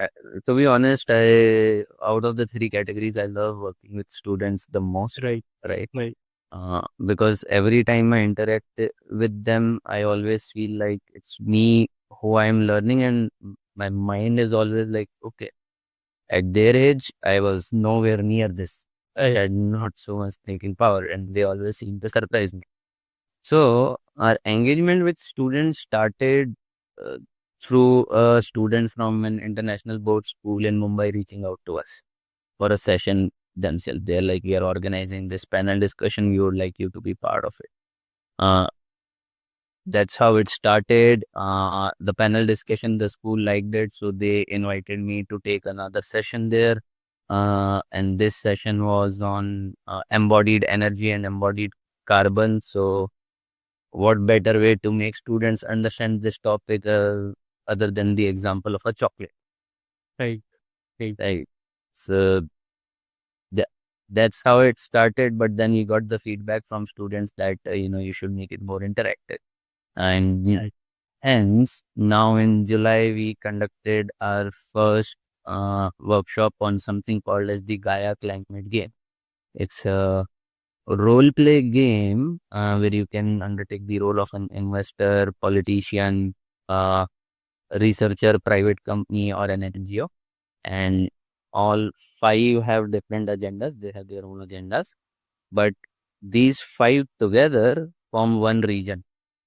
Speaker 2: uh, to be honest, I out of the three categories, I love working with students the most.
Speaker 1: Right.
Speaker 2: Right.
Speaker 1: Right.
Speaker 2: Because every time I interact with them, I always feel like it's me who I'm learning, and my mind is always like, okay, at their age, I was nowhere near this. I had not so much thinking power, and they always seem to surprise me. So our engagement with students started uh, through a student from an international board school in Mumbai reaching out to us for a session themselves. They're like, we are organizing this panel discussion. We would like you to be part of it. Uh, that's how it started. The panel discussion, the school liked it, so they invited me to take another session there. And this session was on embodied energy and embodied carbon. So what better way to make students understand this topic other than the example of a chocolate?
Speaker 1: Right. Right.
Speaker 2: Right. So th- that's how it started. But then you got the feedback from students that you should make it more interactive. And hence, now in July, we conducted our first workshop on something called as the Gaia Climate Game. It's a role play game where you can undertake the role of an investor, politician, uh, researcher, private company, or an NGO. And all five have different agendas. They have their own agendas. But these five together form one region.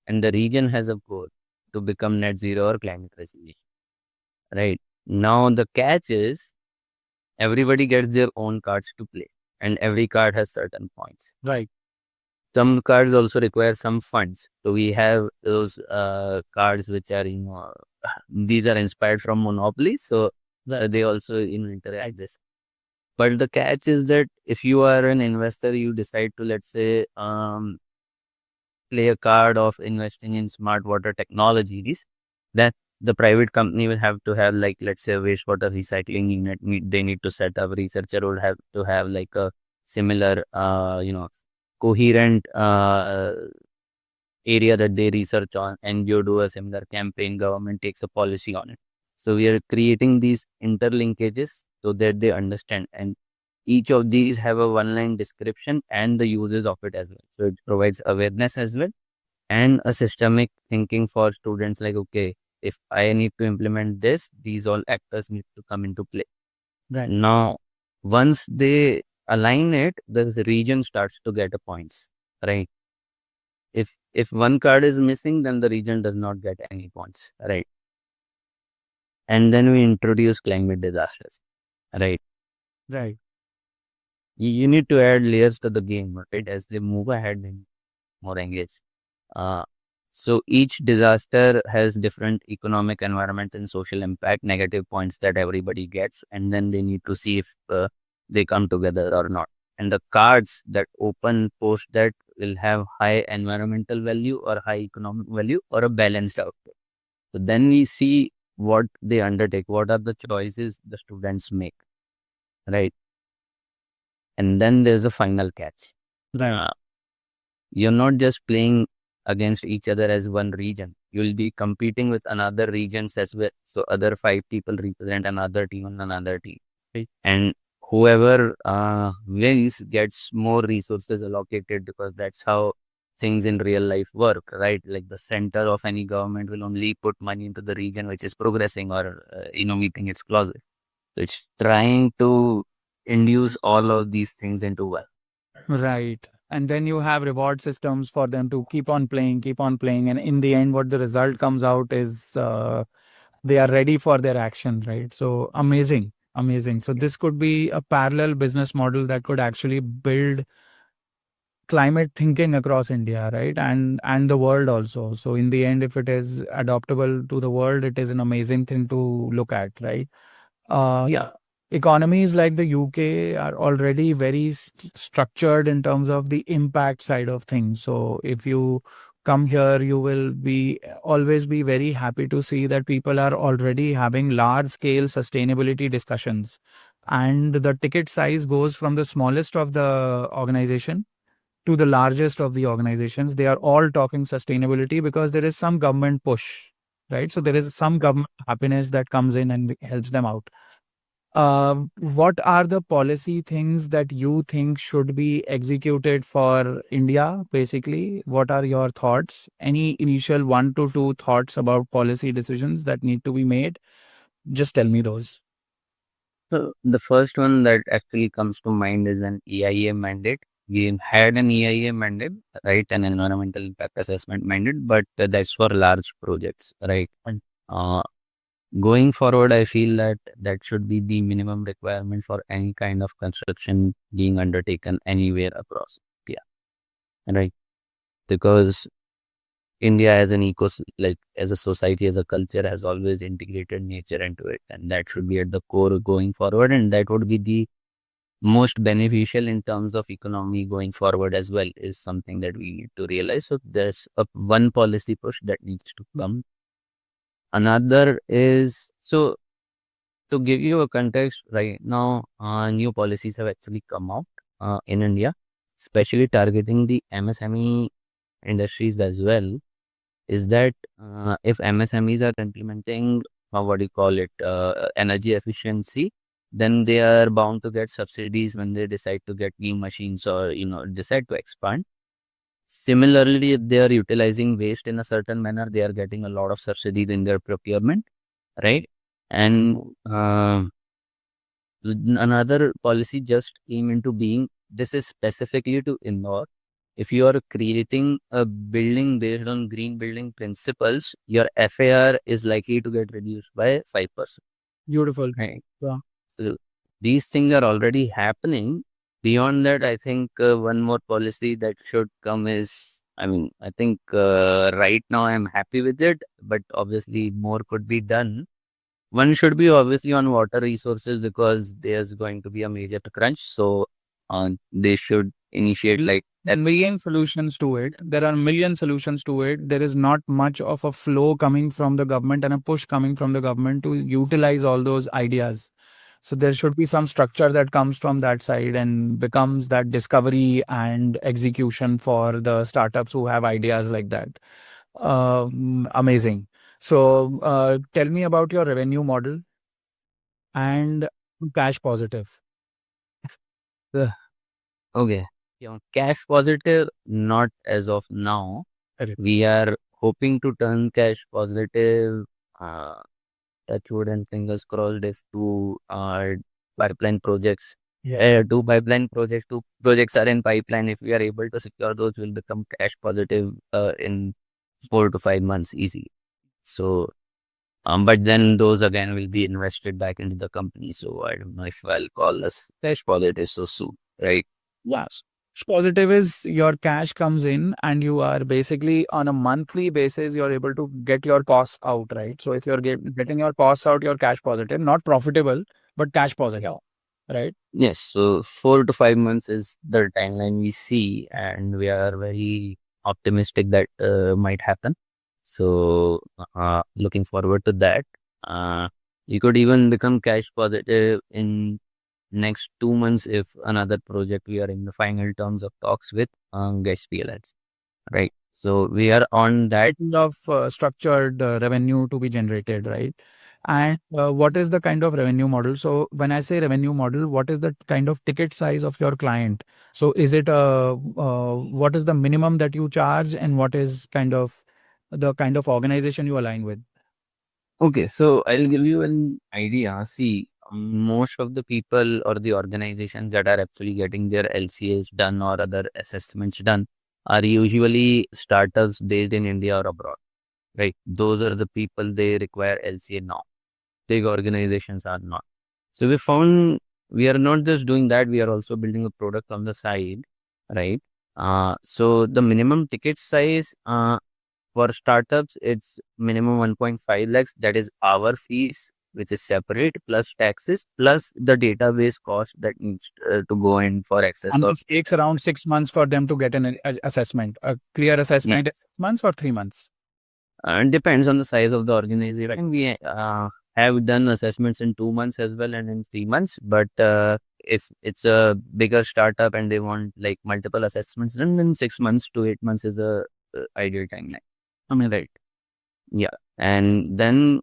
Speaker 2: And the region has a goal to become net zero or climate resilient. Right. Now, the catch is everybody gets their own cards to play, and every card has certain points.
Speaker 1: Right.
Speaker 2: Some cards also require some funds. So we have those cards which are, these are inspired from Monopoly. So they also, interact this. But the catch is that if you are an investor, you decide to, let's say, play a card of investing in smart water technologies, then the private company will have to have, like, let's say, a wastewater recycling unit. They need to set up. Researcher would have to have like a similar, coherent area that they research on, and you do a similar campaign. Government takes a policy on it. So we are creating these interlinkages so that they understand, and each of these have a one-line description and the uses of it as well. So it provides awareness as well and a systemic thinking for students, like, okay, if I need to implement this, these all actors need to come into play.
Speaker 1: Right.
Speaker 2: Now, once they align it, the region starts to get a points, right? If one card is missing, then the region does not get any points, right? And then we introduce climate disasters, right?
Speaker 1: Right.
Speaker 2: You need to add layers to the game, right? As they move ahead and more engaged. Uh, so each disaster has different economic, environment, and social impact, negative points that everybody gets, and then they need to see if they come together or not. And the cards that open post that will have high environmental value or high economic value or a balanced output. So then we see what they undertake, what are the choices the students make, right? And then there's a final catch.
Speaker 1: Right.
Speaker 2: You're not just playing against each other as one region. You'll be competing with another regions as well. So other five people represent another team on another team.
Speaker 1: Right.
Speaker 2: And whoever wins gets more resources allocated, because that's how things in real life work, right? Like the center of any government will only put money into the region which is progressing or, meeting its clauses. So it's trying to induce all of these things into one.
Speaker 1: Right. And then you have reward systems for them to keep on playing. And in the end, what the result comes out is they are ready for their action, right? So amazing. Amazing. So this could be a parallel business model that could actually build climate thinking across India, right? And the world also. So in the end, if it is adoptable to the world, it is an amazing thing to look at, right? Yeah. Economies like the UK are already very structured in terms of the impact side of things. So if you come here, you will be always be very happy to see that people are already having large scale sustainability discussions. And the ticket size goes from the smallest of the organization to the largest of the organizations. They are all talking sustainability because there is some government push, right? So there is some government happiness that comes in and helps them out. What are the policy things that you think should be executed for India? Basically, what are your thoughts? Any initial one to two thoughts about policy decisions that need to be made? Just tell me those.
Speaker 2: So the first one that actually comes to mind is an EIA mandate. We had an EIA mandate, right? An environmental impact assessment mandate, but that's for large projects, right? Uh, Going forward, I feel that that should be the minimum requirement for any kind of construction being undertaken anywhere across India, right? Because India as an like as a society, as a culture, has always integrated nature into it, and that should be at the core going forward, and that would be the most beneficial in terms of economy going forward as well, is something that we need to realize. So there's a one policy push that needs to come. Another is, so to give you a context, right now, new policies have actually come out in India, especially targeting the MSME industries as well. Is that if MSMEs are implementing, what do you call it, energy efficiency, then they are bound to get subsidies when they decide to get new machines or decide to expand. Similarly, if they are utilizing waste in a certain manner, they are getting a lot of subsidies in their procurement, right? And another policy just came into being. This is specifically to Indore. If you are creating a building based on green building principles, your FAR is likely to get reduced by 5%.
Speaker 1: Beautiful.
Speaker 2: Right.
Speaker 1: Yeah.
Speaker 2: So these things are already happening. Beyond that, I think one more policy that should come is, I mean, I think right now I'm happy with it, but obviously more could be done. One should be obviously on water resources, because there's going to be a major crunch. So they should initiate like
Speaker 1: A million solutions to it. There are a million solutions to it. There is not much of a flow coming from the government and a push coming from the government to utilize all those ideas. So there should be some structure that comes from that side and becomes that discovery and execution for the startups who have ideas like that. Amazing. So tell me about your revenue model and cash positive.
Speaker 2: uh, okay, cash positive, not as of now.
Speaker 1: Correct.
Speaker 2: We are hoping to turn cash positive. Uh, touch wood and fingers crossed, if pipeline projects,
Speaker 1: Yeah.
Speaker 2: two projects are in pipeline. If we are able to secure those, we'll become cash positive in 4 to 5 months easy. So, but then those again will be invested back into the company. So I don't know if I'll call us cash positive so soon, right?
Speaker 1: Yes. Positive is your cash comes in and you are basically on a monthly basis, you're able to get your costs out, right? So if you're getting your costs out, you're cash positive, not profitable, but cash positive, right?
Speaker 2: Yes, so 4 to 5 months is the timeline we see, and we are very optimistic that might happen. So, looking forward to that. You could even become cash positive in next 2 months if another project we are in the final terms of talks with gets realized, right? So we are on that.
Speaker 1: Kind of structured revenue to be generated, right? And what is the kind of revenue model? So when I say revenue model, what is the kind of ticket size of your client? So is it what is the minimum that you charge, and what is kind of the organization you align with?
Speaker 2: Okay, so I'll give you an idea. See, most of the people or the organizations that are actually getting their LCAs done or other assessments done are usually startups based in India or abroad, right? Those are the people they require LCA now. Big organizations are not. So we found we are not just doing that, we are also building a product on the side, right? So the minimum ticket size for startups, it's minimum 1.5 lakhs. That is our fees, which is separate, plus taxes, plus the database cost that needs to go in for access.
Speaker 1: And
Speaker 2: Of
Speaker 1: it takes around 6 months for them to get an assessment. A clear assessment is 6 months or 3 months?
Speaker 2: It depends on the size of the organization. We have done assessments in 2 months as well and in 3 months. But if it's a bigger startup and they want like multiple assessments, then 6 months to 8 months is a ideal timeline. I mean, right? Yeah. And then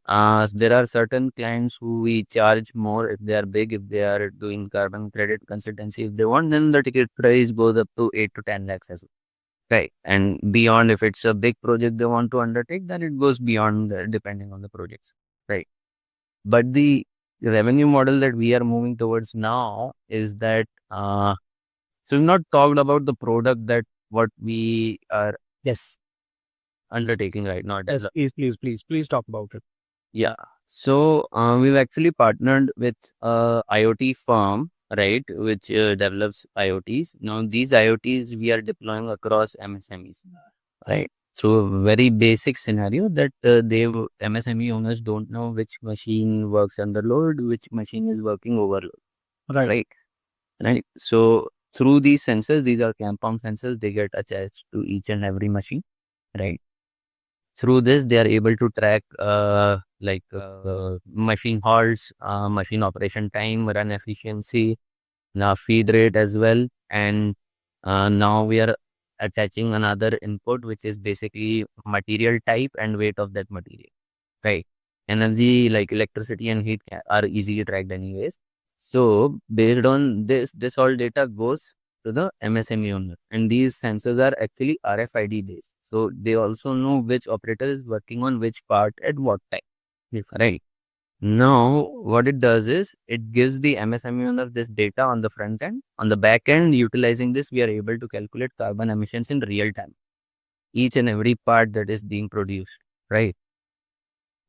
Speaker 2: there are certain clients who we charge more if they are big, if they are doing carbon credit consultancy. If they want, then the ticket price goes up to 8 to 10 lakhs as well. Right. And beyond, if it's a big project they want to undertake, then it goes beyond depending on the projects. Right. But the revenue model that we are moving towards now is that, so we've not talked about the product that what we are
Speaker 1: Yes.
Speaker 2: undertaking right now.
Speaker 1: Yes, please talk about it.
Speaker 2: Yeah. So we've actually partnered with a IoT firm, right, which develops IoTs. Now these IoTs we are deploying across MSMEs, right? So very basic scenario that MSME owners don't know which machine works under load, which machine is working overload,
Speaker 1: Right.
Speaker 2: right? Right. So through these sensors, these are compound sensors, they get attached to each and every machine, right? Through this, they are able to track machine halts, machine operation time, run efficiency, now feed rate as well. And now we are attaching another input, which is basically material type and weight of that material, right? Energy like electricity and heat are easily tracked anyways. So based on this all data goes to the MSME owner, and these sensors are actually RFID based. So they also know which operator is working on which part at what time. Yes. Right. Now, what it does is it gives the MSME owner this data on the front end. On the back end, utilizing this, we are able to calculate carbon emissions in real time, each and every part that is being produced, right?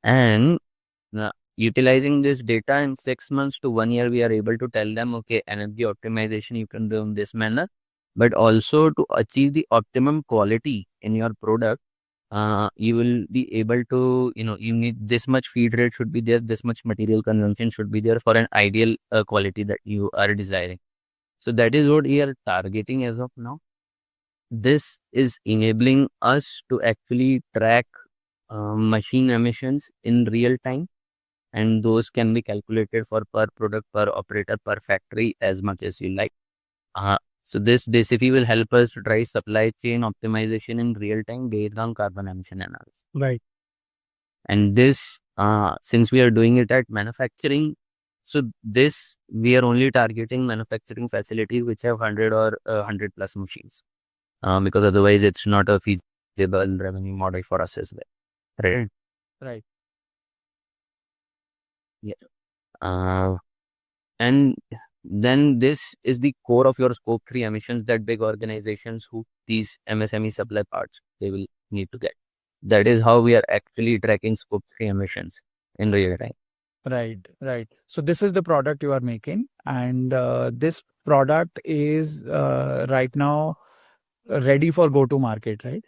Speaker 2: And utilizing this data in 6 months to 1 year, we are able to tell them, okay, energy optimization you can do in this manner, but also to achieve the optimum quality in your product, you will be able to, you need this much feed rate should be there, this much material consumption should be there for an ideal quality that you are desiring. So that is what we are targeting as of now. This is enabling us to actually track machine emissions in real time, and those can be calculated for per product, per operator, per factory as much as you like. So this basically will help us to drive supply chain optimization in real time based on carbon emission analysis.
Speaker 1: Right.
Speaker 2: And this, since we are doing it at manufacturing, so this we are only targeting manufacturing facilities which have 100 or 100 plus machines, because otherwise it's not a feasible revenue model for us as well. Right.
Speaker 1: Right.
Speaker 2: Yeah. And then this is the core of your scope 3 emissions that big organizations who these MSME supply parts, they will need to get. That is how we are actually tracking scope 3 emissions in real time.
Speaker 1: Right. So this is the product you are making, and this product is right now ready for go to market, right?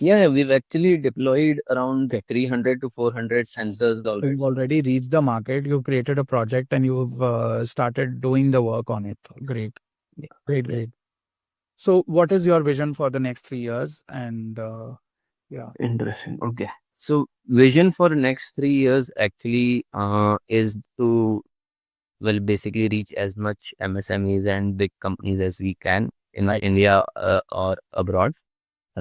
Speaker 2: Yeah, we've actually deployed around 300 to 400 sensors
Speaker 1: So
Speaker 2: already.
Speaker 1: you've already reached the market. You've created a project and you've started doing the work on it. Great. Great. So what is your vision for the next 3 years? And yeah.
Speaker 2: Interesting. Okay. So vision for next 3 years actually is to, well, basically reach as much MSMEs and big companies as we can in India or abroad.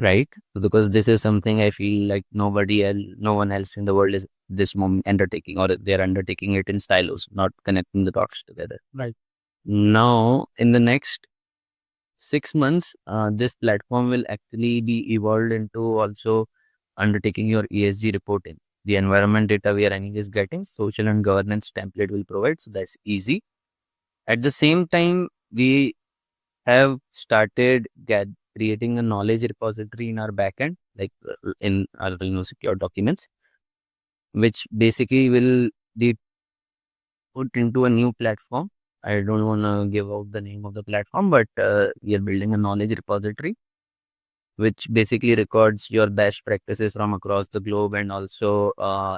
Speaker 2: Right. Because this is something I feel like no one else in the world is this moment undertaking, or they're undertaking it in silos, not connecting the dots together.
Speaker 1: Right.
Speaker 2: Now, in the next 6 months, this platform will actually be evolved into also undertaking your ESG reporting. The environment data we are anyways getting, social and governance template will provide, so that's easy. At the same time, we have started creating a knowledge repository in our backend, like in our secure documents, which basically will be put into a new platform. I don't want to give out the name of the platform, but we are building a knowledge repository which basically records your best practices from across the globe, and also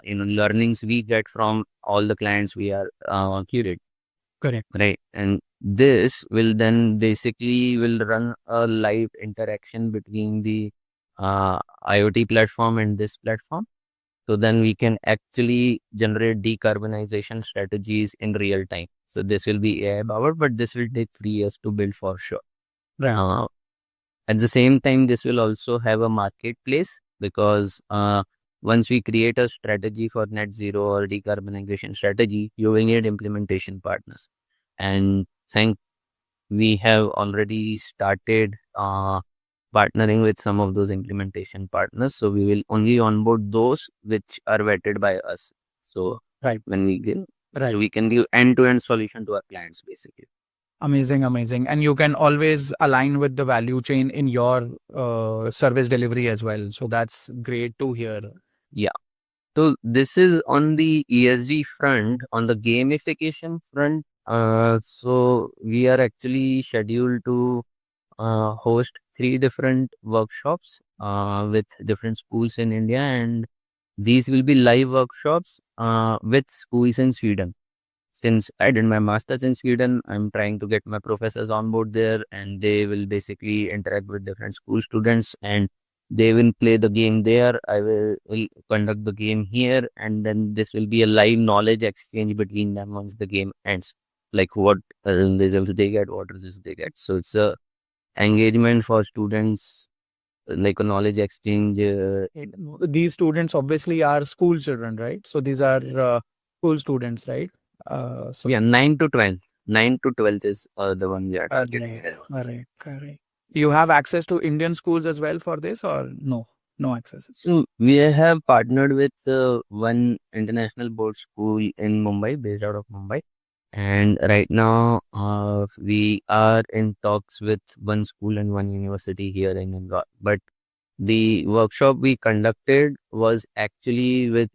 Speaker 2: learnings we get from all the clients we are curate.
Speaker 1: Correct.
Speaker 2: Right. And this will then basically will run a live interaction between the IoT platform and this platform. So then we can actually generate decarbonization strategies in real time. So this will be AI powered, but this will take 3 years to build for sure.
Speaker 1: Right.
Speaker 2: At the same time, this will also have a marketplace, because once we create a strategy for net zero or decarbonization strategy, you will need implementation partners. And thank we have already started partnering with some of those implementation partners. So we will only onboard those which are vetted by us. So
Speaker 1: Right.
Speaker 2: when we get,
Speaker 1: Right.
Speaker 2: so we can give end-to-end solution to our clients basically.
Speaker 1: Amazing, amazing. And you can always align with the value chain in your service delivery as well. So that's great to hear.
Speaker 2: Yeah. So this is on the ESG front. On the gamification front, so we are actually scheduled to host 3 different workshops with different schools in India, and these will be live workshops with schools in Sweden. Since I did my master's in Sweden, I'm trying to get my professors on board there, and they will basically interact with different school students, and they will play the game there. I will conduct the game here, and then this will be a live knowledge exchange between them once the game ends. Like what results they get, what results they get. So it's a engagement for students, like a knowledge exchange.
Speaker 1: These students obviously are school children, right? So these are school students, right? So
Speaker 2: Yeah, 9 to 12. 9 to 12 is the one we are
Speaker 1: Correct, correct, correct. You have access to Indian schools as well for this, or no? No access.
Speaker 2: So we have partnered with one international board school in Mumbai, based out of Mumbai. And right now, we are in talks with one school and one university here in Indore. But the workshop we conducted was actually with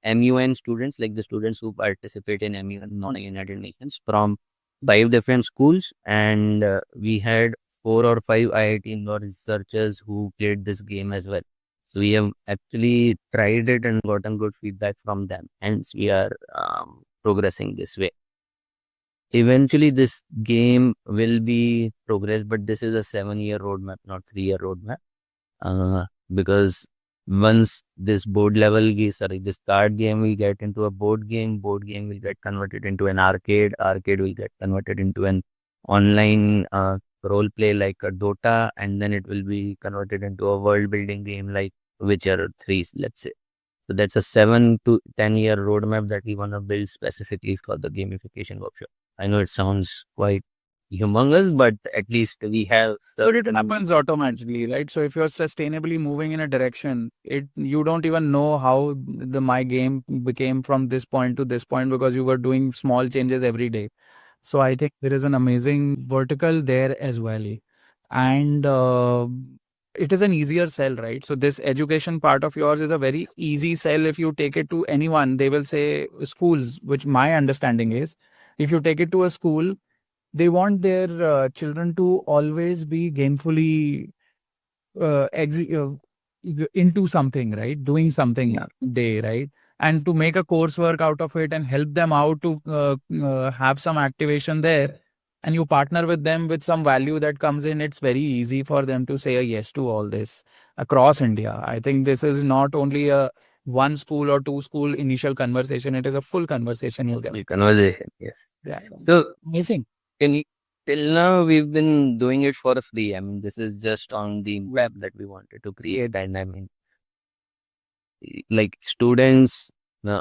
Speaker 2: MUN students, like the students who participate in MUN, non-United Nations, from 5 different schools. And we had 4 or 5 IIT Indore researchers who played this game as well. So we have actually tried it and gotten good feedback from them. Hence, we are progressing this way. Eventually, this game will be progressed, but this is a 7-year roadmap, not 3-year roadmap. Because once this this card game will get into a board game will get converted into an arcade will get converted into an online role play like a Dota, and then it will be converted into a world building game like Witcher 3, let's say. So that's a 7 to 10 year roadmap that we want to build specifically for the gamification workshop. I know it sounds quite humongous, but at least we have.
Speaker 1: So it happens automatically, right? So if you're sustainably moving in a direction, you don't even know how my game became from this point to this point, because you were doing small changes every day. So I think there is an amazing vertical there as well. And it is an easier sell, right? So this education part of yours is a very easy sell. If you take it to anyone, they will say schools, which my understanding is, if you take it to a school, they want their children to always be gainfully uh, ex- uh, into something, right? Doing something day, right? And to make a coursework out of it and help them out to have some activation there, and you partner with them with some value that comes in, it's very easy for them to say a yes to all this across India. I think this is not only a one school or two school initial conversation, it is a full conversation you get.
Speaker 2: Conversation, yes.
Speaker 1: Yeah.
Speaker 2: So
Speaker 1: Amazing.
Speaker 2: till now we've been doing it for free. I mean, this is just on the web that we wanted to create, and I mean, like students.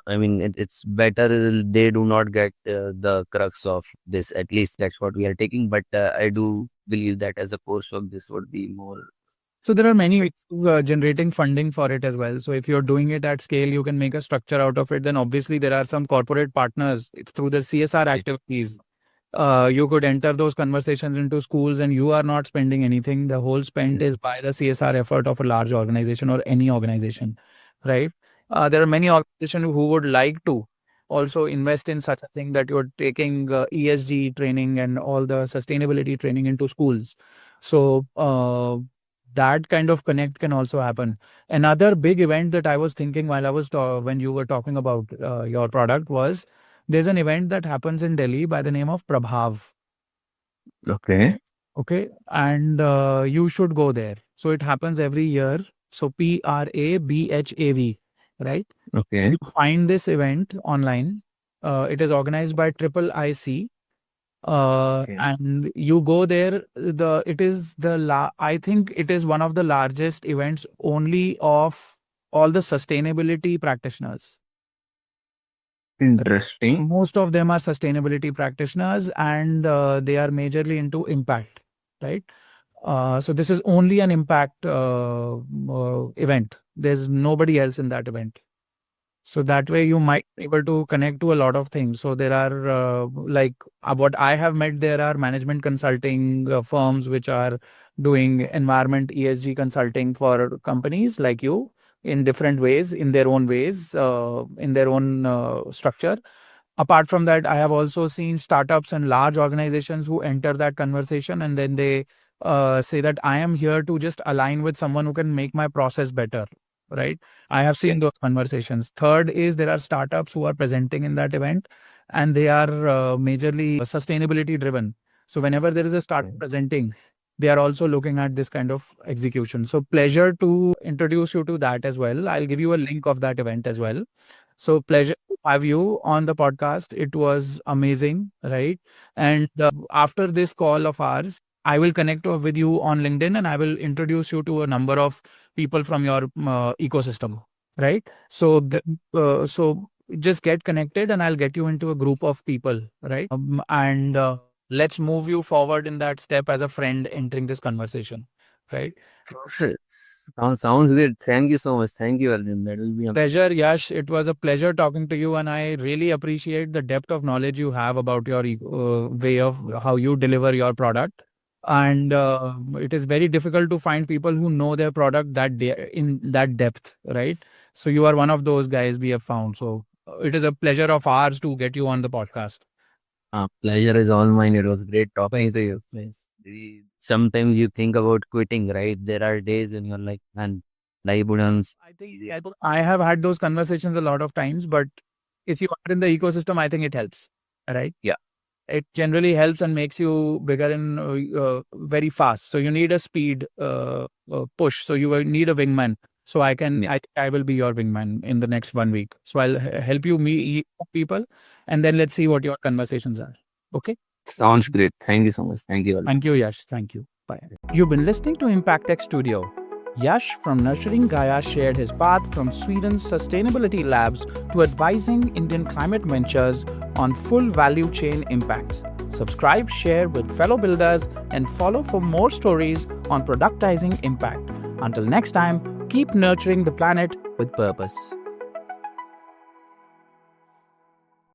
Speaker 2: I mean, it's better they do not get the crux of this. At least that's what we are taking. But I do believe that as a coursework, this would be more
Speaker 1: So there are many ways of generating funding for it as well. So if you're doing it at scale, you can make a structure out of it. Then obviously there are some corporate partners through the CSR activities. You could enter those conversations into schools and you are not spending anything. The whole spent is by the CSR effort of a large organization or any organization, right? There are many organizations who would like to also invest in such a thing, that you're taking ESG training and all the sustainability training into schools. So that kind of connect can also happen. Another big event that I was thinking while I was when you were talking about your product was, there's an event that happens in Delhi by the name of Prabhav.
Speaker 2: Okay.
Speaker 1: Okay. And you should go there. So it happens every year. So PRABHAV, right?
Speaker 2: Okay.
Speaker 1: You find this event online. It is organized by Triple IC.
Speaker 2: Okay.
Speaker 1: And you go there. It is I think it is one of the largest events only of all the sustainability practitioners.
Speaker 2: Interesting.
Speaker 1: Most of them are sustainability practitioners, and they are majorly into impact, right? So this is only an impact event. There's nobody else in that event. So that way you might be able to connect to a lot of things. So there are what I have met, there are management consulting firms which are doing environment ESG consulting for companies like you in different ways, in their own ways, in their own structure. Apart from that, I have also seen startups and large organizations who enter that conversation, and then they say that I am here to just align with someone who can make my process better, right? I have seen those conversations. Third is, there are startups who are presenting in that event, and they are majorly sustainability driven. So whenever there is a startup presenting, they are also looking at this kind of execution. So pleasure to introduce you to that as well. I'll give you a link of that event as well. So pleasure to have you on the podcast. It was amazing, right? And after this call of ours, I will connect with you on LinkedIn, and I will introduce you to a number of people from your ecosystem, right? So so just get connected, and I'll get you into a group of people, right? And let's move you forward in that step as a friend entering this conversation, right?
Speaker 2: Perfect. Sounds good. Thank you so much. Thank you, Arjun. That will be
Speaker 1: Pleasure, Yash. It was a pleasure talking to you, and I really appreciate the depth of knowledge you have about your way of how you deliver your product. And it is very difficult to find people who know their product in that depth, right? So you are one of those guys we have found. So it is a pleasure of ours to get you on the podcast.
Speaker 2: pleasure is all mine. It was great talking to you. Sometimes you think about quitting, right? There are days when you're like, man, life wouldn't.
Speaker 1: I have had those conversations a lot of times, but if you are in the ecosystem, I think it helps, right?
Speaker 2: Yeah.
Speaker 1: It generally helps and makes you bigger in very fast. So you need a speed push. So you will need a wingman. So I will be your wingman in the next 1 week. So I'll help you meet people, and then let's see what your conversations are. Okay.
Speaker 2: Sounds great. Thank you so much. Thank you.
Speaker 1: Thank you, Yash. Thank you. Bye. You've been listening to Impact Tech Studio. Yash from Nurturing Gaia shared his path from Sweden's sustainability labs to advising Indian climate ventures on full value chain impacts. Subscribe, share with fellow builders, and follow for more stories on productizing impact. Until next time, keep nurturing the planet with purpose.